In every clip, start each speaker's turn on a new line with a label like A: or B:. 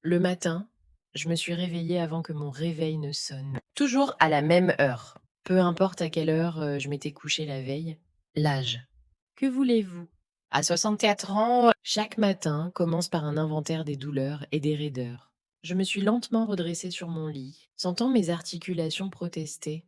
A: Le matin, je me suis réveillée avant que mon réveil ne sonne. Toujours à la même heure. Peu importe à quelle heure je m'étais couchée la veille. L'âge. Que voulez-vous? À 64 ans, chaque matin commence par un inventaire des douleurs et des raideurs. Je me suis lentement redressée sur mon lit, sentant mes articulations protester.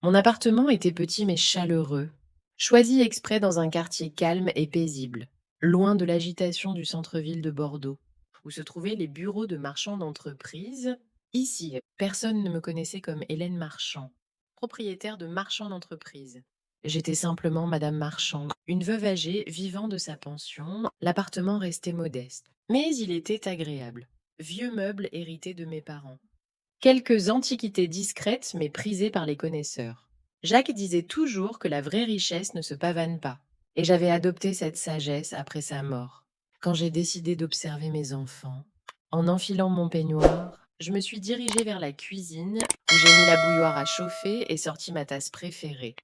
A: Mon appartement était petit mais chaleureux, choisi exprès dans un quartier calme et paisible, loin de l'agitation du centre-ville de Bordeaux, où se trouvaient les bureaux de marchands d'entreprise. Ici, personne ne me connaissait comme Hélène Marchand, propriétaire de marchand d'entreprise. J'étais simplement Madame Marchand, une veuve âgée vivant de sa pension. L'appartement restait modeste, mais il était agréable. Vieux meubles hérités de mes parents. Quelques antiquités discrètes mais prisées par les connaisseurs. Jacques disait toujours que la vraie richesse ne se pavane pas. Et j'avais adopté cette sagesse après sa mort. Quand j'ai décidé d'observer mes enfants, en enfilant mon peignoir, je me suis dirigée vers la cuisine où j'ai mis la bouilloire à chauffer et sorti ma tasse préférée.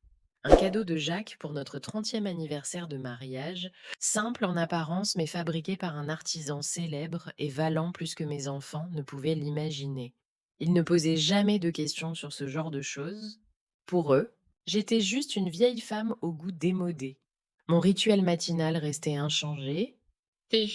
A: Un cadeau de Jacques pour notre 30e anniversaire de mariage, simple en apparence mais fabriqué par un artisan célèbre et valant plus que mes enfants ne pouvaient l'imaginer. Ils ne posaient jamais de questions sur ce genre de choses. Pour eux, j'étais juste une vieille femme au goût démodé. Mon rituel matinal restait inchangé. Thé.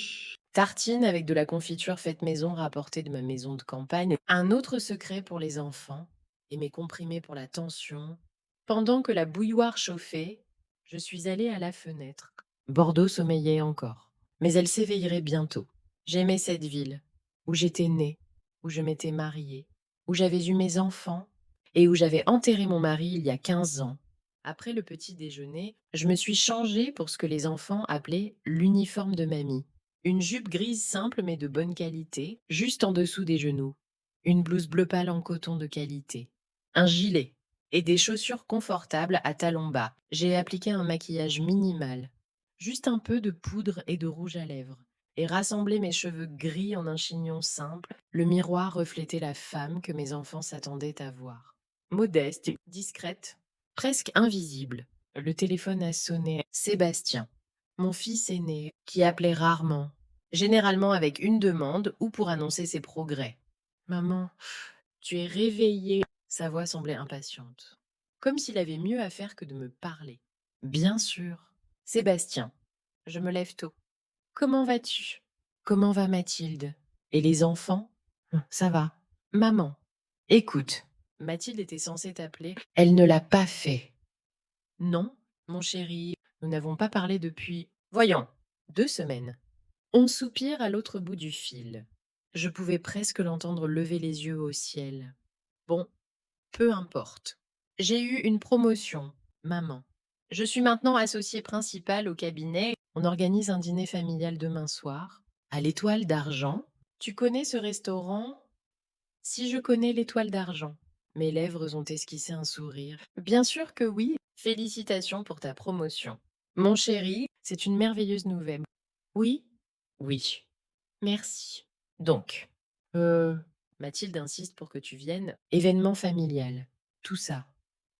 A: Tartine avec de la confiture faite maison rapportée de ma maison de campagne. Un autre secret pour les enfants et mes comprimés pour la tension. Pendant que la bouilloire chauffait, je suis allée à la fenêtre. Bordeaux sommeillait encore, mais elle s'éveillerait bientôt. J'aimais cette ville, où j'étais née, où je m'étais mariée, où j'avais eu mes enfants et où j'avais enterré mon mari il y a 15 ans. Après le petit déjeuner, je me suis changée pour ce que les enfants appelaient l'uniforme de mamie. Une jupe grise simple mais de bonne qualité, juste en dessous des genoux. Une blouse bleu pâle en coton de qualité. Un gilet et des chaussures confortables à talons bas. J'ai appliqué un maquillage minimal. Juste un peu de poudre et de rouge à lèvres. Et rassemblé mes cheveux gris en un chignon simple, le miroir reflétait la femme que mes enfants s'attendaient à voir. Modeste, discrète, presque invisible. Le téléphone a sonné. Sébastien, mon fils aîné, qui appelait rarement, généralement avec une demande ou pour annoncer ses progrès. Maman, tu es réveillée. Sa voix semblait impatiente, comme s'il avait mieux à faire que de me parler. Bien sûr. Sébastien, je me lève tôt. Comment vas-tu? Comment va Mathilde? Et les enfants? Ça va. Maman, écoute. Mathilde était censée t'appeler. Elle ne l'a pas fait. Non, mon chéri, nous n'avons pas parlé depuis, voyons, 2 semaines. On soupire à l'autre bout du fil. Je pouvais presque l'entendre lever les yeux au ciel. Bon, peu importe. J'ai eu une promotion, maman. Je suis maintenant associée principale au cabinet. On organise un dîner familial demain soir. À l'Étoile d'Argent. Tu connais ce restaurant? Si je connais l'Étoile d'Argent. Mes lèvres ont esquissé un sourire. Bien sûr que oui. Félicitations pour ta promotion. Mon chéri, c'est une merveilleuse nouvelle. Oui? Oui. Merci. Donc, euh, Mathilde insiste pour que tu viennes. Événement familial. Tout ça.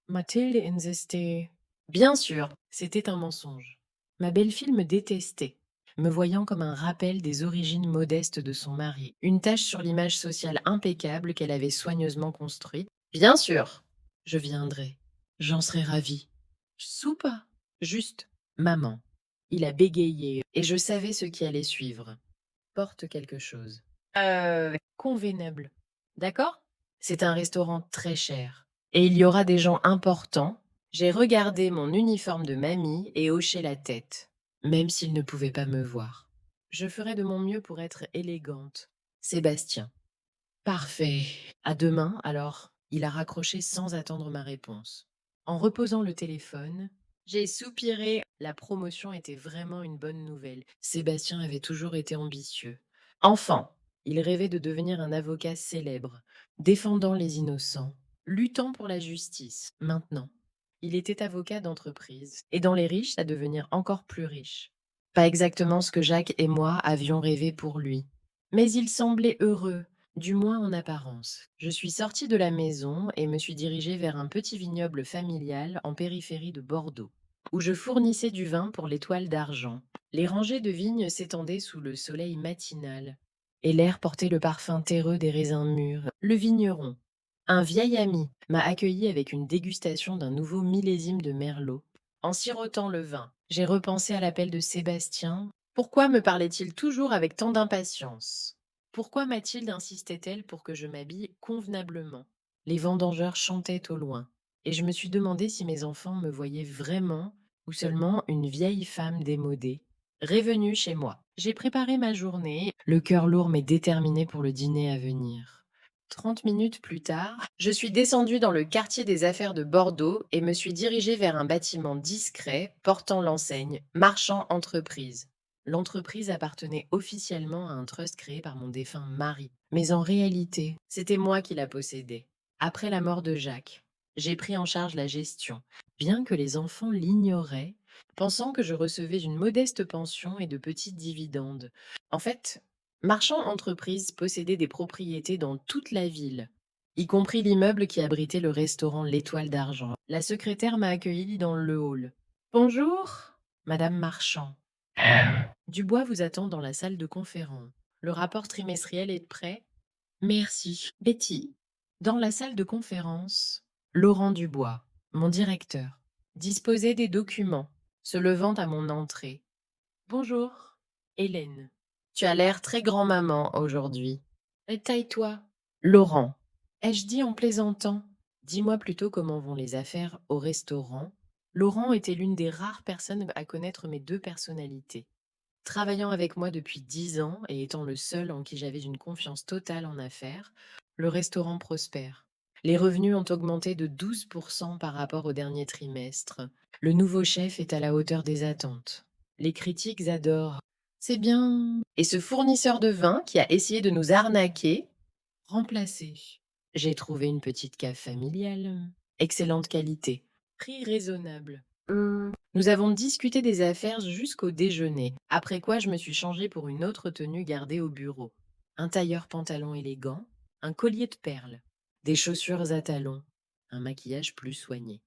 A: Mathilde insistait. Bien sûr, c'était un mensonge. Ma belle-fille me détestait, me voyant comme un rappel des origines modestes de son mari, une tache sur l'image sociale impeccable qu'elle avait soigneusement construite. Bien sûr, je viendrai. J'en serai ravie. Soupa. Juste, maman. Il a bégayé, et je savais ce qui allait suivre. Porte quelque chose. Convenable. D'accord? C'est un restaurant très cher. Et il y aura des gens importants. J'ai regardé mon uniforme de mamie et hoché la tête, même s'il ne pouvait pas me voir. Je ferai de mon mieux pour être élégante. Sébastien. Parfait. À demain, alors. Il a raccroché sans attendre ma réponse. En reposant le téléphone, j'ai soupiré. La promotion était vraiment une bonne nouvelle. Sébastien avait toujours été ambitieux. Enfant, il rêvait de devenir un avocat célèbre, défendant les innocents, luttant pour la justice. Maintenant, il était avocat d'entreprise, aidant les riches à devenir encore plus riches. Pas exactement ce que Jacques et moi avions rêvé pour lui. Mais il semblait heureux, du moins en apparence. Je suis sortie de la maison et me suis dirigée vers un petit vignoble familial en périphérie de Bordeaux, où je fournissais du vin pour l'Étoile d'Argent. Les rangées de vignes s'étendaient sous le soleil matinal. et l'air portait le parfum terreux des raisins mûrs. Le vigneron, un vieil ami, m'a accueilli avec une dégustation d'un nouveau millésime de Merlot. En sirotant le vin, j'ai repensé à l'appel de Sébastien. Pourquoi me parlait-il toujours avec tant d'impatience? Pourquoi Mathilde insistait-elle pour que je m'habille convenablement? Les vendangeurs chantaient au loin, et je me suis demandé si mes enfants me voyaient vraiment ou seulement une vieille femme démodée. Révenue chez moi, j'ai préparé ma journée, le cœur lourd mais déterminé pour le dîner à venir. 30 minutes plus tard, je suis descendue dans le quartier des affaires de Bordeaux et me suis dirigée vers un bâtiment discret portant l'enseigne Marchand Entreprise. L'entreprise appartenait officiellement à un trust créé par mon défunt mari. Mais en réalité, c'était moi qui la possédais. Après la mort de Jacques, j'ai pris en charge la gestion, bien que les enfants l'ignoraient, pensant que je recevais une modeste pension et de petites dividendes. En fait, Marchand Entreprise possédait des propriétés dans toute la ville, y compris l'immeuble qui abritait le restaurant L'Étoile d'Argent. La secrétaire m'a accueilli dans le hall. Bonjour, Madame Marchand. Dubois vous attend dans la salle de conférence. Le rapport trimestriel est prêt? Merci. Betty. Dans la salle de conférence, Laurent Dubois, mon directeur, disposait des documents, se levant à mon entrée. Bonjour, Hélène. Tu as l'air très grand-maman aujourd'hui. Taille-toi. Laurent. Ai-je dit en plaisantant? Dis-moi plutôt comment vont les affaires au restaurant. Laurent était l'une des rares personnes à connaître mes deux personnalités. Travaillant avec moi depuis 10 ans et étant le seul en qui j'avais une confiance totale en affaires, le restaurant prospère. Les revenus ont augmenté de 12% par rapport au dernier trimestre. Le nouveau chef est à la hauteur des attentes. Les critiques adorent. C'est bien. Et ce fournisseur de vin qui a essayé de nous arnaquer, remplacé. J'ai trouvé une petite cave familiale. Excellente qualité. Prix raisonnable. Nous avons discuté des affaires jusqu'au déjeuner, après quoi je me suis changée pour une autre tenue gardée au bureau. Un tailleur pantalon élégant, un collier de perles, des chaussures à talons, un maquillage plus soigné.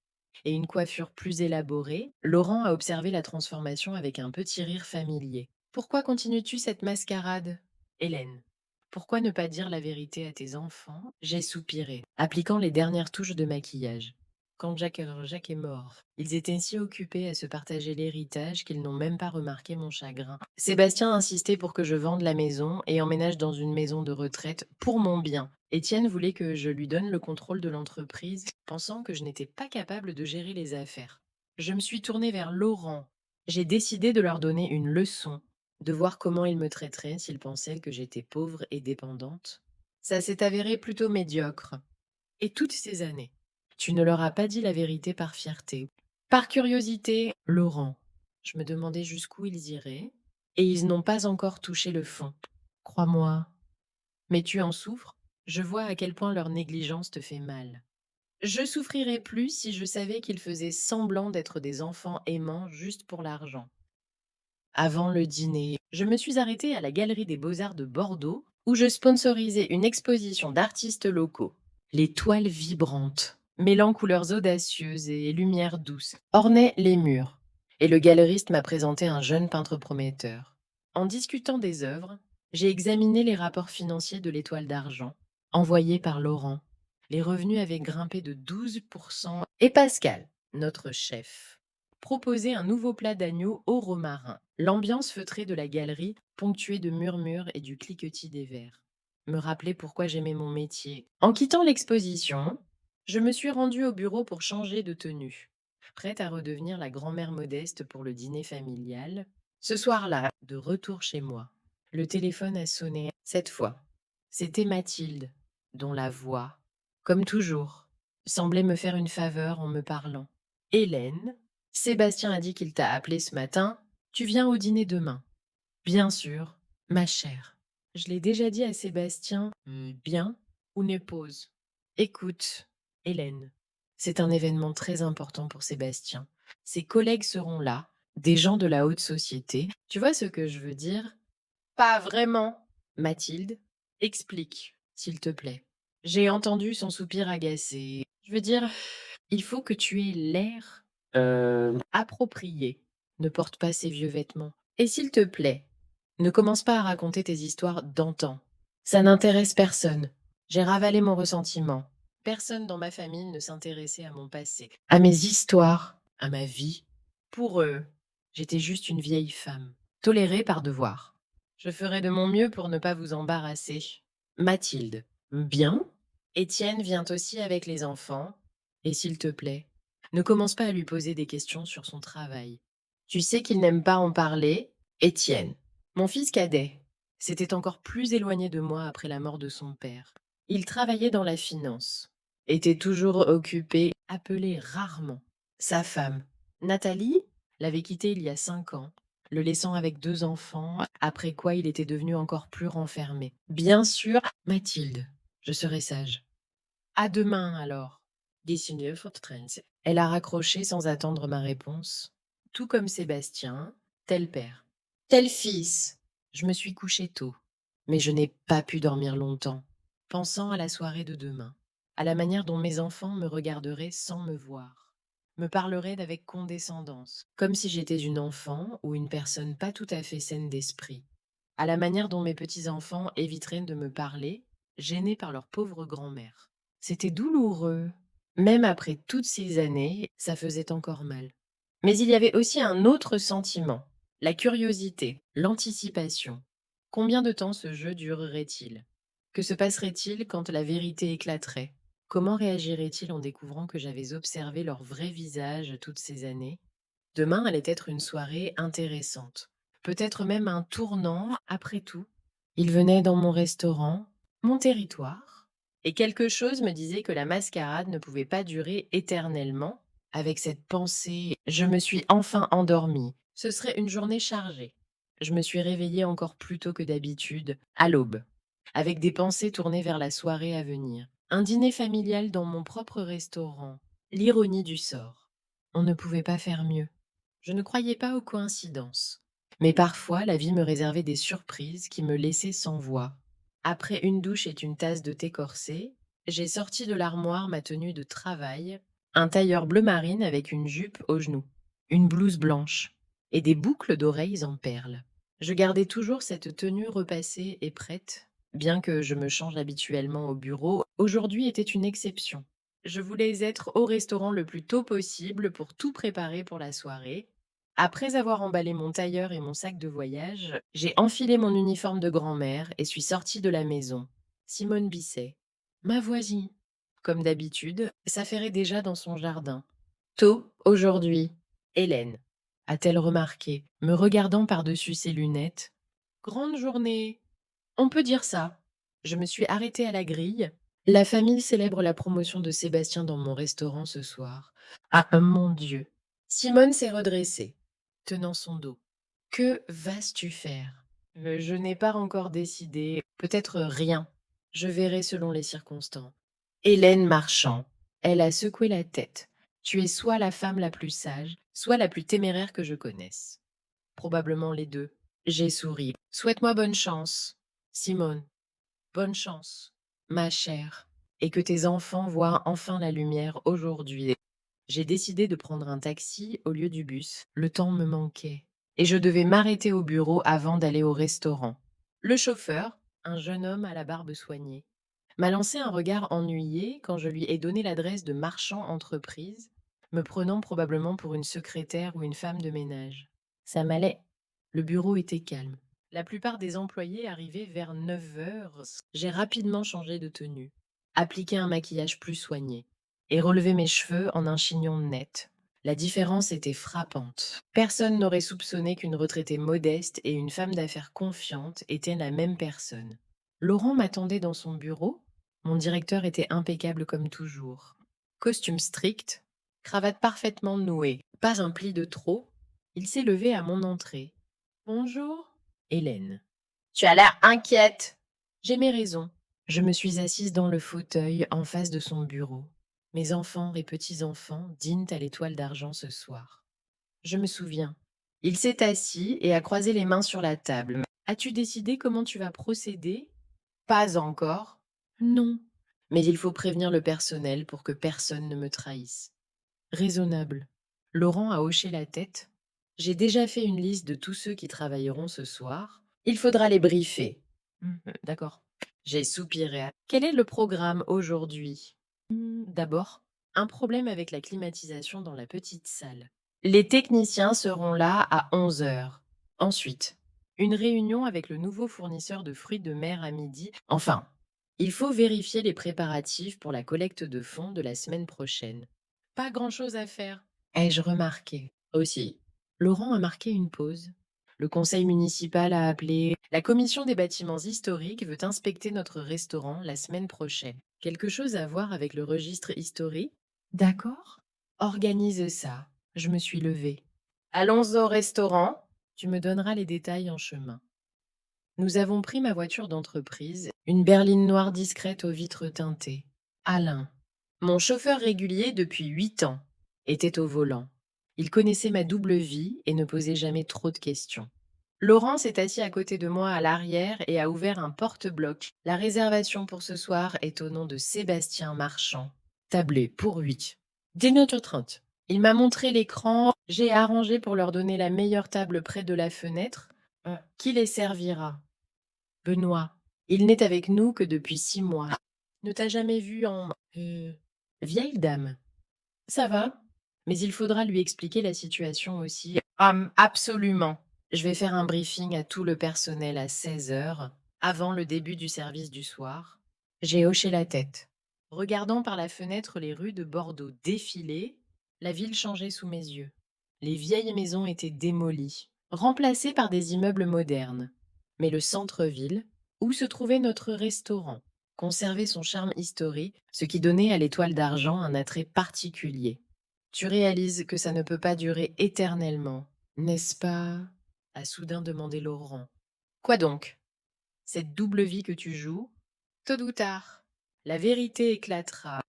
A: Et une coiffure plus élaborée, Laurent a observé la transformation avec un petit rire familier. Pourquoi continues-tu cette mascarade? Hélène. Pourquoi ne pas dire la vérité à tes enfants? J'ai soupiré, appliquant les dernières touches de maquillage. Quand Jacques est mort, ils étaient si occupés à se partager l'héritage qu'ils n'ont même pas remarqué mon chagrin. Sébastien insistait pour que je vende la maison et emménage dans une maison de retraite pour mon bien. Étienne voulait que je lui donne le contrôle de l'entreprise, pensant que je n'étais pas capable de gérer les affaires. Je me suis tournée vers Laurent. J'ai décidé de leur donner une leçon, de voir comment ils me traiteraient s'ils pensaient que j'étais pauvre et dépendante. Ça s'est avéré plutôt médiocre. Et toutes ces années, tu ne leur as pas dit la vérité par fierté. Par curiosité, Laurent. Je me demandais jusqu'où ils iraient, et ils n'ont pas encore touché le fond. Crois-moi. Mais tu en souffres? Je vois à quel point leur négligence te fait mal. Je souffrirais plus si je savais qu'ils faisaient semblant d'être des enfants aimants juste pour l'argent. Avant le dîner, je me suis arrêtée à la Galerie des Beaux-Arts de Bordeaux, où je sponsorisais une exposition d'artistes locaux. Les toiles vibrantes, mêlant couleurs audacieuses et lumières douces, ornaient les murs, et le galeriste m'a présenté un jeune peintre prometteur. En discutant des œuvres, j'ai examiné les rapports financiers de l'Étoile d'Argent, envoyés par Laurent. Les revenus avaient grimpé de 12%, et Pascal, notre chef, proposait un nouveau plat d'agneau au romarin. L'ambiance feutrée de la galerie, ponctuée de murmures et du cliquetis des verres, me rappelait pourquoi j'aimais mon métier. En quittant l'exposition, je me suis rendue au bureau pour changer de tenue, prête à redevenir la grand-mère modeste pour le dîner familial. Ce soir-là, de retour chez moi, le téléphone a sonné. Cette fois, c'était Mathilde, dont la voix, comme toujours, semblait me faire une faveur en me parlant. Hélène, Sébastien a dit qu'il t'a appelé ce matin. Tu viens au dîner demain. Bien sûr, ma chère. Je l'ai déjà dit à Sébastien. Bien ou ne pause. Écoute, Hélène, c'est un événement très important pour Sébastien. Ses collègues seront là, des gens de la haute société. Tu vois ce que je veux dire? Pas vraiment. Mathilde, explique, s'il te plaît. J'ai entendu son soupir agacé. Je veux dire, il faut que tu aies l'air approprié. Ne porte pas ces vieux vêtements. Et s'il te plaît, Ne commence pas à raconter tes histoires d'antan. Ça n'intéresse personne. J'ai ravalé mon ressentiment. Personne dans ma famille ne s'intéressait à mon passé, à mes histoires, à ma vie. Pour eux, j'étais juste une vieille femme, tolérée par devoir. Je ferai de mon mieux pour ne pas vous embarrasser. Mathilde. Bien. Étienne vient aussi avec les enfants. Et s'il te plaît, ne commence pas à lui poser des questions sur son travail. Tu sais qu'il n'aime pas en parler. Étienne. Mon fils cadet s'était encore plus éloigné de moi après la mort de son père. Il travaillait dans la finance, était toujours occupé, appelé rarement. Sa femme, Nathalie, l'avait quitté il y a 5 ans, le laissant avec 2 enfants, après quoi il était devenu encore plus renfermé. Bien sûr, Mathilde, je serai sage. À demain alors. Désigné Fortrense. Elle a raccroché sans attendre ma réponse. Tout comme Sébastien, tel père, tel fils. Je me suis couchée tôt, mais je n'ai pas pu dormir longtemps, pensant à la soirée de demain, à la manière dont mes enfants me regarderaient sans me voir, me parleraient avec condescendance, comme si j'étais une enfant ou une personne pas tout à fait saine d'esprit, à la manière dont mes petits-enfants éviteraient de me parler, gênés par leur pauvre grand-mère. C'était douloureux. Même après toutes ces années, ça faisait encore mal. Mais il y avait aussi un autre sentiment, la curiosité, l'anticipation. Combien de temps ce jeu durerait-il? Que se passerait-il quand la vérité éclaterait? Comment réagiraient-ils en découvrant que j'avais observé leur vrai visage toutes ces années? Demain allait être une soirée intéressante. Peut-être même un tournant, après tout. Ils venaient dans mon restaurant, mon territoire, et quelque chose me disait que la mascarade ne pouvait pas durer éternellement. Avec cette pensée, je me suis enfin endormie. Ce serait une journée chargée. Je me suis réveillée encore plus tôt que d'habitude, à l'aube, avec des pensées tournées vers la soirée à venir. Un dîner familial dans mon propre restaurant. L'ironie du sort. On ne pouvait pas faire mieux. Je ne croyais pas aux coïncidences. Mais parfois, la vie me réservait des surprises qui me laissaient sans voix. Après une douche et une tasse de thé corsé, j'ai sorti de l'armoire ma tenue de travail, un tailleur bleu marine avec une jupe aux genoux, une blouse blanche et des boucles d'oreilles en perles. Je gardais toujours cette tenue repassée et prête, bien que je me change habituellement au bureau. Aujourd'hui était une exception. Je voulais être au restaurant le plus tôt possible pour tout préparer pour la soirée. Après avoir emballé mon tailleur et mon sac de voyage, j'ai enfilé mon uniforme de grand-mère et suis sortie de la maison. Simone Bisset, ma voisine. Comme d'habitude, s'affairait déjà dans son jardin. Tôt, aujourd'hui, Hélène, a-t-elle remarqué, me regardant par-dessus ses lunettes. Grande journée. On peut dire ça. Je me suis arrêtée à la grille. La famille célèbre la promotion de Sébastien dans mon restaurant ce soir. Ah, mon Dieu. Simone s'est redressée, tenant son dos. Que vas-tu faire? Je n'ai pas encore décidé. Peut-être rien. Je verrai selon les circonstances. Hélène Marchand. Elle a secoué la tête. Tu es soit la femme la plus sage, soit la plus téméraire que je connaisse. Probablement les deux. J'ai souri. Souhaite-moi bonne chance. Simone, bonne chance, ma chère, et que tes enfants voient enfin la lumière aujourd'hui. J'ai décidé de prendre un taxi au lieu du bus. Le temps me manquait. Et je devais m'arrêter au bureau avant d'aller au restaurant. Le chauffeur, un jeune homme à la barbe soignée, m'a lancé un regard ennuyé quand je lui ai donné l'adresse de Marchand Entreprise, me prenant probablement pour une secrétaire ou une femme de ménage. Ça m'allait. Le bureau était calme. La plupart des employés arrivaient vers 9 heures. J'ai rapidement changé de tenue, appliqué un maquillage plus soigné et relevé mes cheveux en un chignon net. La différence était frappante. Personne n'aurait soupçonné qu'une retraitée modeste et une femme d'affaires confiante étaient la même personne. Laurent m'attendait dans son bureau. Mon directeur était impeccable comme toujours. Costume strict, cravate parfaitement nouée, pas un pli de trop. Il s'est levé à mon entrée. Bonjour, Hélène. Tu as l'air inquiète. J'ai mes raisons. Je me suis assise dans le fauteuil en face de son bureau. Mes enfants et petits-enfants dînent à l'étoile d'argent ce soir. Je me souviens. Il s'est assis et a croisé les mains sur la table. As-tu décidé comment tu vas procéder? Pas encore. Non. Mais il faut prévenir le personnel pour que personne ne me trahisse. Raisonnable. Laurent a hoché la tête. J'ai déjà fait une liste de tous ceux qui travailleront ce soir. Il faudra les briefer. D'accord. J'ai soupiré. Quel est le programme aujourd'hui? D'abord, un problème avec la climatisation dans la petite salle. Les techniciens seront là à 11 heures. Ensuite, une réunion avec le nouveau fournisseur de fruits de mer à midi. Enfin, il faut vérifier les préparatifs pour la collecte de fonds de la semaine prochaine. Pas grand-chose à faire, ai-je remarqué. Aussi, Laurent a marqué une pause. Le conseil municipal a appelé. La commission des bâtiments historiques veut inspecter notre restaurant la semaine prochaine. Quelque chose à voir avec le registre historique? D'accord. Organise ça. Je me suis levée. Allons au restaurant. Tu me donneras les détails en chemin. Nous avons pris ma voiture d'entreprise, une berline noire discrète aux vitres teintées. Alain, mon chauffeur régulier depuis 8 ans, était au volant. Il connaissait ma double vie et ne posait jamais trop de questions. Laurent s'est assis à côté de moi à l'arrière et a ouvert un porte-bloc. La réservation pour ce soir est au nom de Sébastien Marchand. Tablé pour 8. 19h30. Il m'a montré l'écran. J'ai arrangé pour leur donner la meilleure table près de la fenêtre. Qui les servira? Benoît. Il n'est avec nous que depuis 6 mois. Ne t'a jamais vu en... vieille dame. Ça va, mais il faudra lui expliquer la situation aussi. Absolument. Je vais faire un briefing à tout le personnel à 16 heures, avant le début du service du soir. J'ai hoché la tête. Regardant par la fenêtre les rues de Bordeaux défiler, la ville changeait sous mes yeux. Les vieilles maisons étaient démolies, remplacées par des immeubles modernes. Mais le centre-ville, où se trouvait notre restaurant, conservait son charme historique, ce qui donnait à l'étoile d'argent un attrait particulier. Tu réalises que ça ne peut pas durer éternellement, n'est-ce pas? A soudain demandé Laurent. Quoi donc? Cette double vie que tu joues? Tôt ou tard, la vérité éclatera.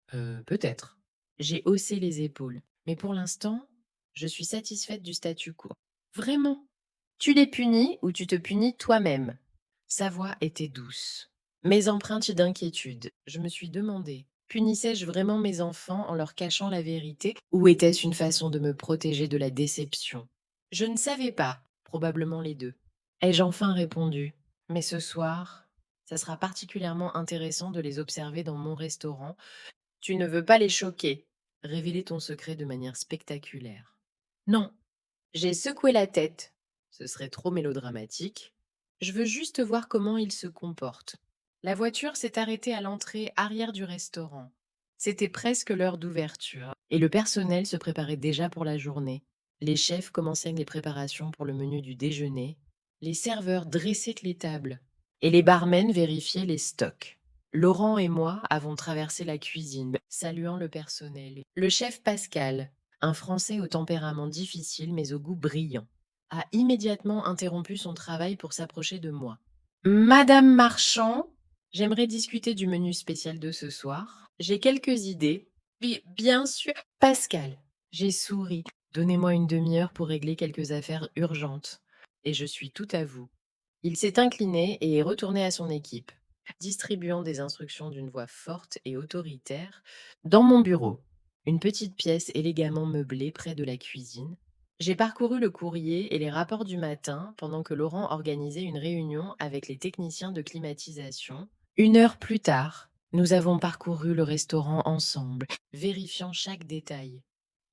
A: Peut-être. J'ai haussé les épaules. Mais pour l'instant, je suis satisfaite du statu quo. Vraiment? Tu les punis ou tu te punis toi-même? Sa voix était douce, mais empreinte d'inquiétude. Je me suis demandé, punissais-je vraiment mes enfants en leur cachant la vérité, ou était-ce une façon de me protéger de la déception? Je ne savais pas, probablement les deux. Ai-je enfin répondu? Mais ce soir, ça sera particulièrement intéressant de les observer dans mon restaurant. Tu ne veux pas les choquer, révéler ton secret de manière spectaculaire. Non, j'ai secoué la tête. Ce serait trop mélodramatique. Je veux juste voir comment ils se comportent. La voiture s'est arrêtée à l'entrée arrière du restaurant. C'était presque l'heure d'ouverture, et le personnel se préparait déjà pour la journée. Les chefs commençaient les préparations pour le menu du déjeuner, les serveurs dressaient les tables, et les barmen vérifiaient les stocks. Laurent et moi avons traversé la cuisine, saluant le personnel. Le chef Pascal, un Français au tempérament difficile mais au goût brillant, a immédiatement interrompu son travail pour s'approcher de moi. Madame Marchand, j'aimerais discuter du menu spécial de ce soir. J'ai quelques idées. Bien sûr. Pascal, j'ai souri. Donnez-moi une demi-heure pour régler quelques affaires urgentes. Et je suis tout à vous. Il s'est incliné et est retourné à son équipe, distribuant des instructions d'une voix forte et autoritaire. Dans mon bureau, une petite pièce élégamment meublée près de la cuisine, j'ai parcouru le courrier et les rapports du matin pendant que Laurent organisait une réunion avec les techniciens de climatisation. 1 heure plus tard, nous avons parcouru le restaurant ensemble, vérifiant chaque détail.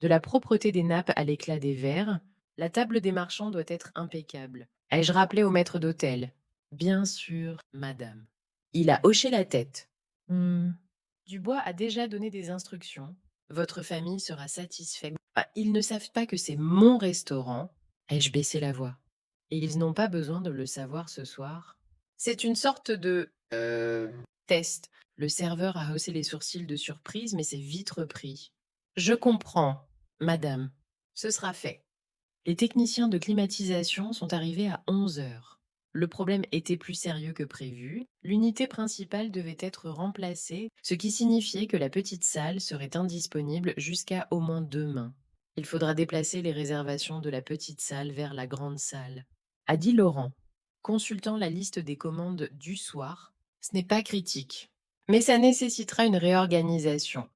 A: De la propreté des nappes à l'éclat des verres, la table des marchands doit être impeccable. Ai-je rappelé au maître d'hôtel? Bien sûr, madame. Il a hoché la tête. Dubois a déjà donné des instructions. Votre famille sera satisfaite. Ils ne savent pas que c'est mon restaurant. Ai-je baissé la voix? Et ils n'ont pas besoin de le savoir ce soir. C'est une sorte de... test. Le serveur a haussé les sourcils de surprise, mais s'est vite repris. Je comprends, madame. Ce sera fait. Les techniciens de climatisation sont arrivés à 11 heures. Le problème était plus sérieux que prévu. L'unité principale devait être remplacée, ce qui signifiait que la petite salle serait indisponible jusqu'à au moins demain. Il faudra déplacer les réservations de la petite salle vers la grande salle, a dit Laurent, consultant la liste des commandes du soir. Ce n'est pas critique, mais ça nécessitera une réorganisation.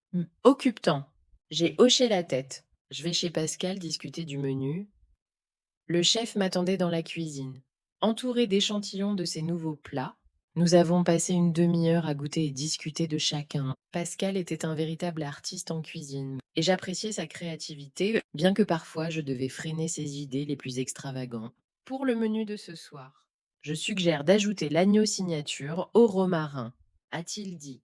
A: Occupe-t'en. J'ai hoché la tête. Je vais chez Pascal discuter du menu. Le chef m'attendait dans la cuisine. Entouré d'échantillons de ces nouveaux plats, nous avons passé une demi-heure à goûter et discuter de chacun. Pascal était un véritable artiste en cuisine, et j'appréciais sa créativité, bien que parfois je devais freiner ses idées les plus extravagantes. Pour le menu de ce soir, je suggère d'ajouter l'agneau signature au romarin, a-t-il dit,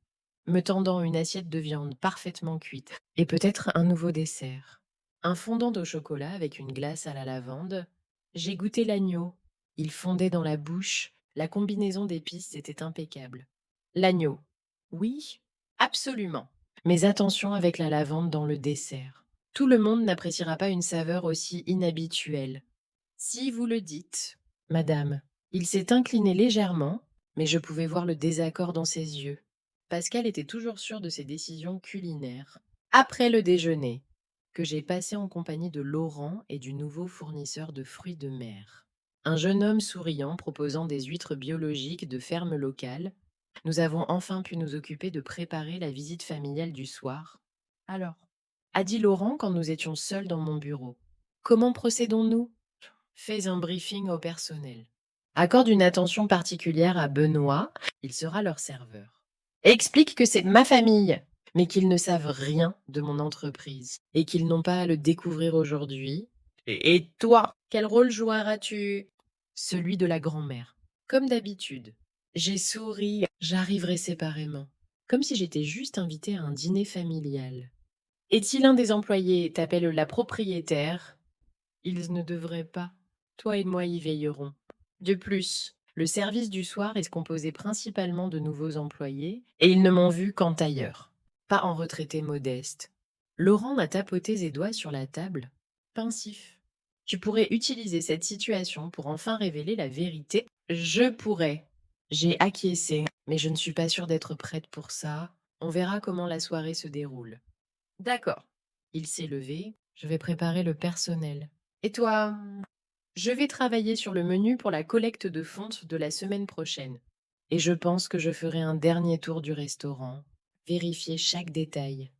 A: me tendant une assiette de viande parfaitement cuite, et peut-être un nouveau dessert. Un fondant au chocolat avec une glace à la lavande. J'ai goûté l'agneau. Il fondait dans la bouche. La combinaison d'épices était impeccable. L'agneau. Oui, absolument. Mais attention avec la lavande dans le dessert. Tout le monde n'appréciera pas une saveur aussi inhabituelle. Si vous le dites, madame. Il s'est incliné légèrement, mais je pouvais voir le désaccord dans ses yeux. Pascal était toujours sûr de ses décisions culinaires. Après le déjeuner, que j'ai passé en compagnie de Laurent et du nouveau fournisseur de fruits de mer. Un jeune homme souriant proposant des huîtres biologiques de ferme locale, nous avons enfin pu nous occuper de préparer la visite familiale du soir. Alors, a dit Laurent quand nous étions seuls dans mon bureau. Comment procédons-nous? Fais un briefing au personnel. Accorde une attention particulière à Benoît, il sera leur serveur. Explique que c'est ma famille, mais qu'ils ne savent rien de mon entreprise et qu'ils n'ont pas à le découvrir aujourd'hui. Et toi, quel rôle joueras-tu? Celui de la grand-mère. Comme d'habitude. J'ai souri, j'arriverai séparément. Comme si j'étais juste invitée à un dîner familial. Et si l'un des employés t'appelle la propriétaire, ils ne devraient pas. Toi et moi y veillerons. De plus, le service du soir est composé principalement de nouveaux employés, et ils ne m'ont vu qu'en tailleur, pas en retraité modeste. Laurent m'a tapoté ses doigts sur la table, pensif. Tu pourrais utiliser cette situation pour enfin révéler la vérité. Je pourrais. J'ai acquiescé, mais je ne suis pas sûre d'être prête pour ça. On verra comment la soirée se déroule. D'accord. Il s'est levé. Je vais préparer le personnel. Et toi? Je vais travailler sur le menu pour la collecte de fonte de la semaine prochaine. Et je pense que je ferai un dernier tour du restaurant, vérifier chaque détail.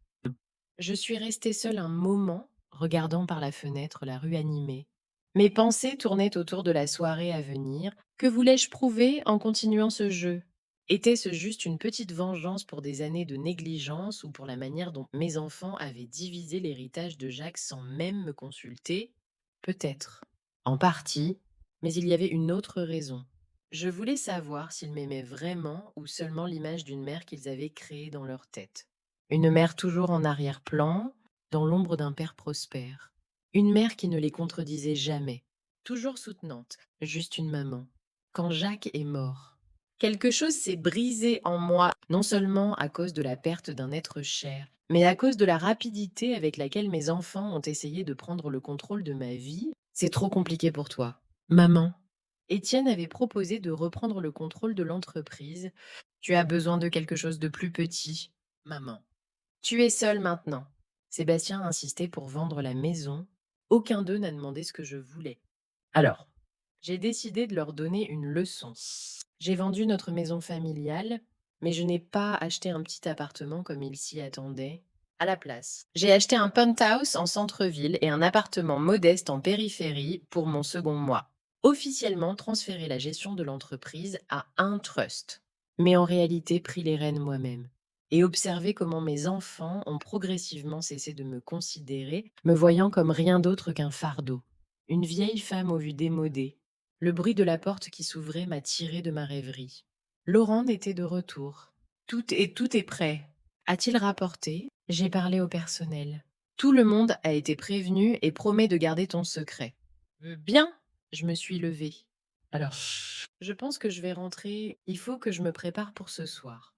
A: Je suis restée seule un moment, regardant par la fenêtre la rue animée. Mes pensées tournaient autour de la soirée à venir. Que voulais-je prouver en continuant ce jeu? Était-ce juste une petite vengeance pour des années de négligence ou pour la manière dont mes enfants avaient divisé l'héritage de Jacques sans même me consulter? Peut-être. En partie, mais il y avait une autre raison. Je voulais savoir s'ils m'aimaient vraiment ou seulement l'image d'une mère qu'ils avaient créée dans leur tête. Une mère toujours en arrière-plan, dans l'ombre d'un père prospère. Une mère qui ne les contredisait jamais, toujours soutenante, juste une maman. Quand Jacques est mort, quelque chose s'est brisé en moi, non seulement à cause de la perte d'un être cher, mais à cause de la rapidité avec laquelle mes enfants ont essayé de prendre le contrôle de ma vie. C'est trop compliqué pour toi. Maman. Étienne avait proposé de reprendre le contrôle de l'entreprise. Tu as besoin de quelque chose de plus petit. Maman. Tu es seule maintenant. Sébastien insistait pour vendre la maison. Aucun d'eux n'a demandé ce que je voulais. Alors, j'ai décidé de leur donner une leçon. J'ai vendu notre maison familiale, mais je n'ai pas acheté un petit appartement comme ils s'y attendaient. À la place, j'ai acheté un penthouse en centre-ville et un appartement modeste en périphérie pour mon second mois. Officiellement transféré la gestion de l'entreprise à un trust, mais en réalité pris les rênes moi-même. Et observé comment mes enfants ont progressivement cessé de me considérer, me voyant comme rien d'autre qu'un fardeau. Une vieille femme aux vues démodées. Le bruit de la porte qui s'ouvrait m'a tiré de ma rêverie. Laurent était de retour. Tout est prêt. A-t-il rapporté? J'ai parlé au personnel. Tout le monde a été prévenu et promet de garder ton secret. Bien, je me suis levée. Alors, je pense que je vais rentrer. Il faut que je me prépare pour ce soir.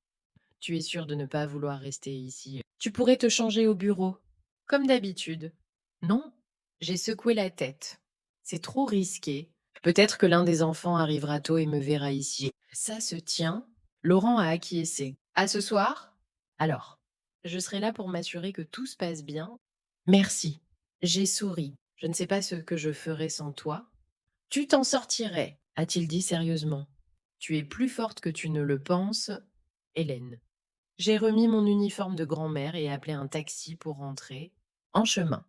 A: Tu es sûr de ne pas vouloir rester ici. Tu pourrais te changer au bureau, comme d'habitude. Non, j'ai secoué la tête. C'est trop risqué. Peut-être que l'un des enfants arrivera tôt et me verra ici. Ça se tient. Laurent a acquiescé. À ce soir? Alors, je serai là pour m'assurer que tout se passe bien. Merci. J'ai souri. Je ne sais pas ce que je ferais sans toi. Tu t'en sortirais, a-t-il dit sérieusement. Tu es plus forte que tu ne le penses, Hélène. J'ai remis mon uniforme de grand-mère et appelé un taxi pour rentrer. En chemin.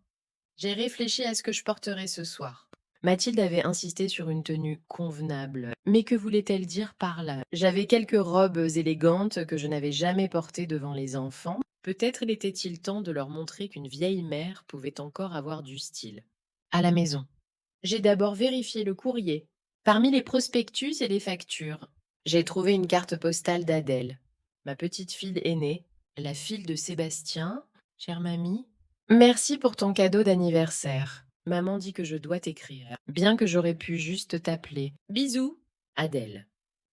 A: J'ai réfléchi à ce que je porterai ce soir. Mathilde avait insisté sur une tenue convenable. Mais que voulait-elle dire par là? J'avais quelques robes élégantes que je n'avais jamais portées devant les enfants. Peut-être était-il temps de leur montrer qu'une vieille mère pouvait encore avoir du style. À la maison. J'ai d'abord vérifié le courrier. Parmi les prospectus et les factures, j'ai trouvé une carte postale d'Adèle, ma petite fille aînée, la fille de Sébastien. Chère mamie, merci pour ton cadeau d'anniversaire. Maman dit que je dois t'écrire, bien que j'aurais pu juste t'appeler. Bisous, Adèle.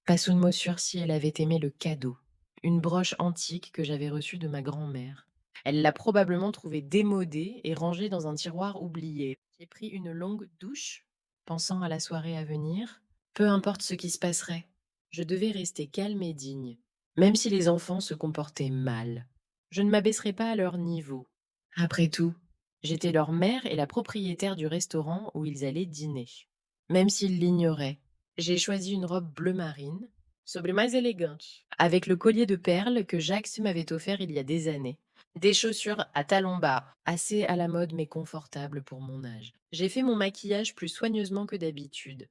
A: Pas sous de mots sûrs si elle avait aimé le cadeau. Une broche antique que j'avais reçue de ma grand-mère. Elle l'a probablement trouvée démodée et rangée dans un tiroir oublié. J'ai pris une longue douche, pensant à la soirée à venir. Peu importe ce qui se passerait, je devais rester calme et digne, même si les enfants se comportaient mal. Je ne m'abaisserais pas à leur niveau. Après tout, j'étais leur mère et la propriétaire du restaurant où ils allaient dîner. Même s'ils l'ignoraient, j'ai choisi une robe bleu marine, sobre mais élégante, avec le collier de perles que Jacques m'avait offert il y a des années. Des chaussures à talons bas, assez à la mode mais confortables pour mon âge. J'ai fait mon maquillage plus soigneusement que d'habitude,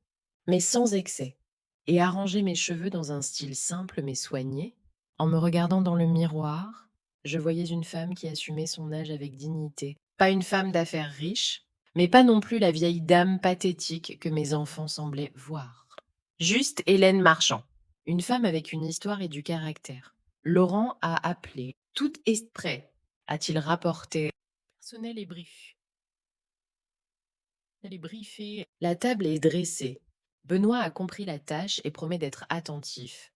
A: mais sans excès, et arrangé mes cheveux dans un style simple mais soigné. En me regardant dans le miroir, je voyais une femme qui assumait son âge avec dignité. Pas une femme d'affaires riche, mais pas non plus la vieille dame pathétique que mes enfants semblaient voir. Juste Hélène Marchand, une femme avec une histoire et du caractère. Laurent a appelé. Tout est prêt, a-t-il rapporté. Personnel est brief. Elle est briefée. La table est dressée. Benoît a compris la tâche et promet d'être attentif.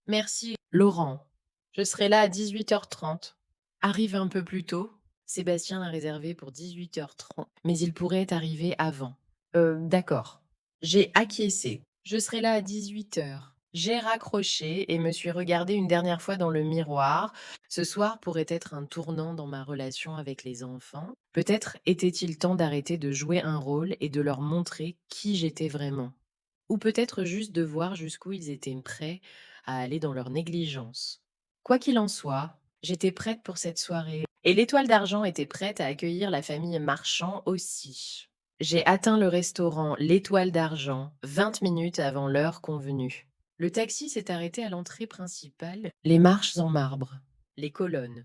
A: Merci, Laurent. Je serai là à 18h30. Arrive un peu plus tôt. Sébastien l'a réservé pour 18h30, mais il pourrait arriver avant. D'accord. J'ai acquiescé. Je serai là à 18h. J'ai raccroché et me suis regardée une dernière fois dans le miroir. Ce soir pourrait être un tournant dans ma relation avec les enfants. Peut-être était-il temps d'arrêter de jouer un rôle et de leur montrer qui j'étais vraiment. Ou peut-être juste de voir jusqu'où ils étaient prêts à aller dans leur négligence. Quoi qu'il en soit, j'étais prête pour cette soirée. Et l'étoile d'argent était prête à accueillir la famille Marchand aussi. J'ai atteint le restaurant L'Étoile d'Argent 20 minutes avant l'heure convenue. Le taxi s'est arrêté à l'entrée principale. Les marches en marbre, les colonnes,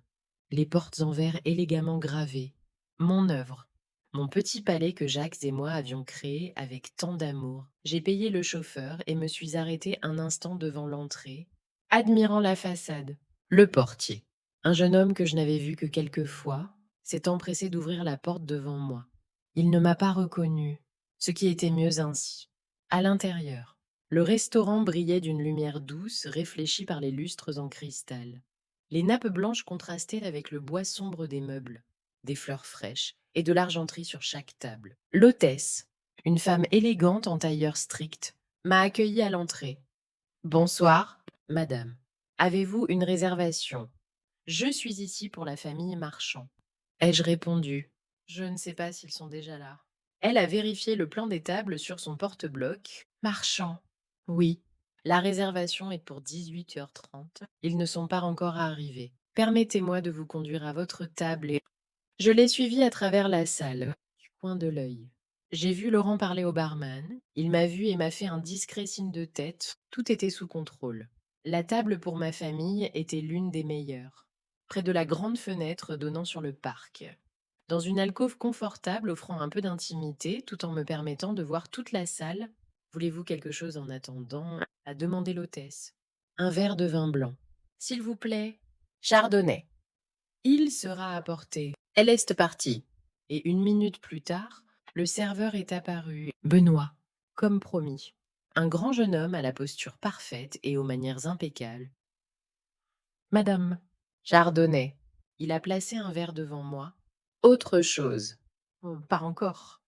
A: les portes en verre élégamment gravées. Mon œuvre. Mon petit palais que Jacques et moi avions créé avec tant d'amour. J'ai payé le chauffeur et me suis arrêtée un instant devant l'entrée, admirant la façade. Le portier, un jeune homme que je n'avais vu que quelques fois, s'est empressé d'ouvrir la porte devant moi. Il ne m'a pas reconnue, ce qui était mieux ainsi. À l'intérieur, le restaurant brillait d'une lumière douce réfléchie par les lustres en cristal. Les nappes blanches contrastaient avec le bois sombre des meubles, des fleurs fraîches et de l'argenterie sur chaque table. L'hôtesse, une femme élégante en tailleur strict, m'a accueillie à l'entrée. Bonsoir, madame. Avez-vous une réservation? Je suis ici pour la famille Marchand. Ai-je répondu? Je ne sais pas s'ils sont déjà là. Elle a vérifié le plan des tables sur son porte-bloc. Marchand. Oui. La réservation est pour 18h30. Ils ne sont pas encore arrivés. Permettez-moi de vous conduire à votre table et... Je l'ai suivi à travers la salle, du coin de l'œil. J'ai vu Laurent parler au barman. Il m'a vu et m'a fait un discret signe de tête. Tout était sous contrôle. La table pour ma famille était l'une des meilleures, près de la grande fenêtre donnant sur le parc. Dans une alcôve confortable offrant un peu d'intimité tout en me permettant de voir toute la salle. Voulez-vous quelque chose en attendant? A demandé l'hôtesse. Un verre de vin blanc. S'il vous plaît. Chardonnay. Il sera apporté. Elle est partie. Et 1 minute plus tard, le serveur est apparu. Benoît, comme promis. Un grand jeune homme à la posture parfaite et aux manières impeccables. Madame. Chardonnay. Il a placé un verre devant moi. Autre chose. Oh, pas encore.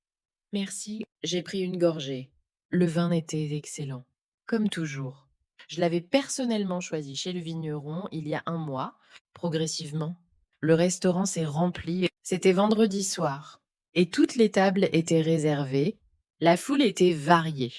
A: Merci, j'ai pris une gorgée. Le vin était excellent. Comme toujours. Je l'avais personnellement choisi chez le vigneron il y a un mois, progressivement. Le restaurant s'est rempli. C'était vendredi soir. Et toutes les tables étaient réservées. La foule était variée.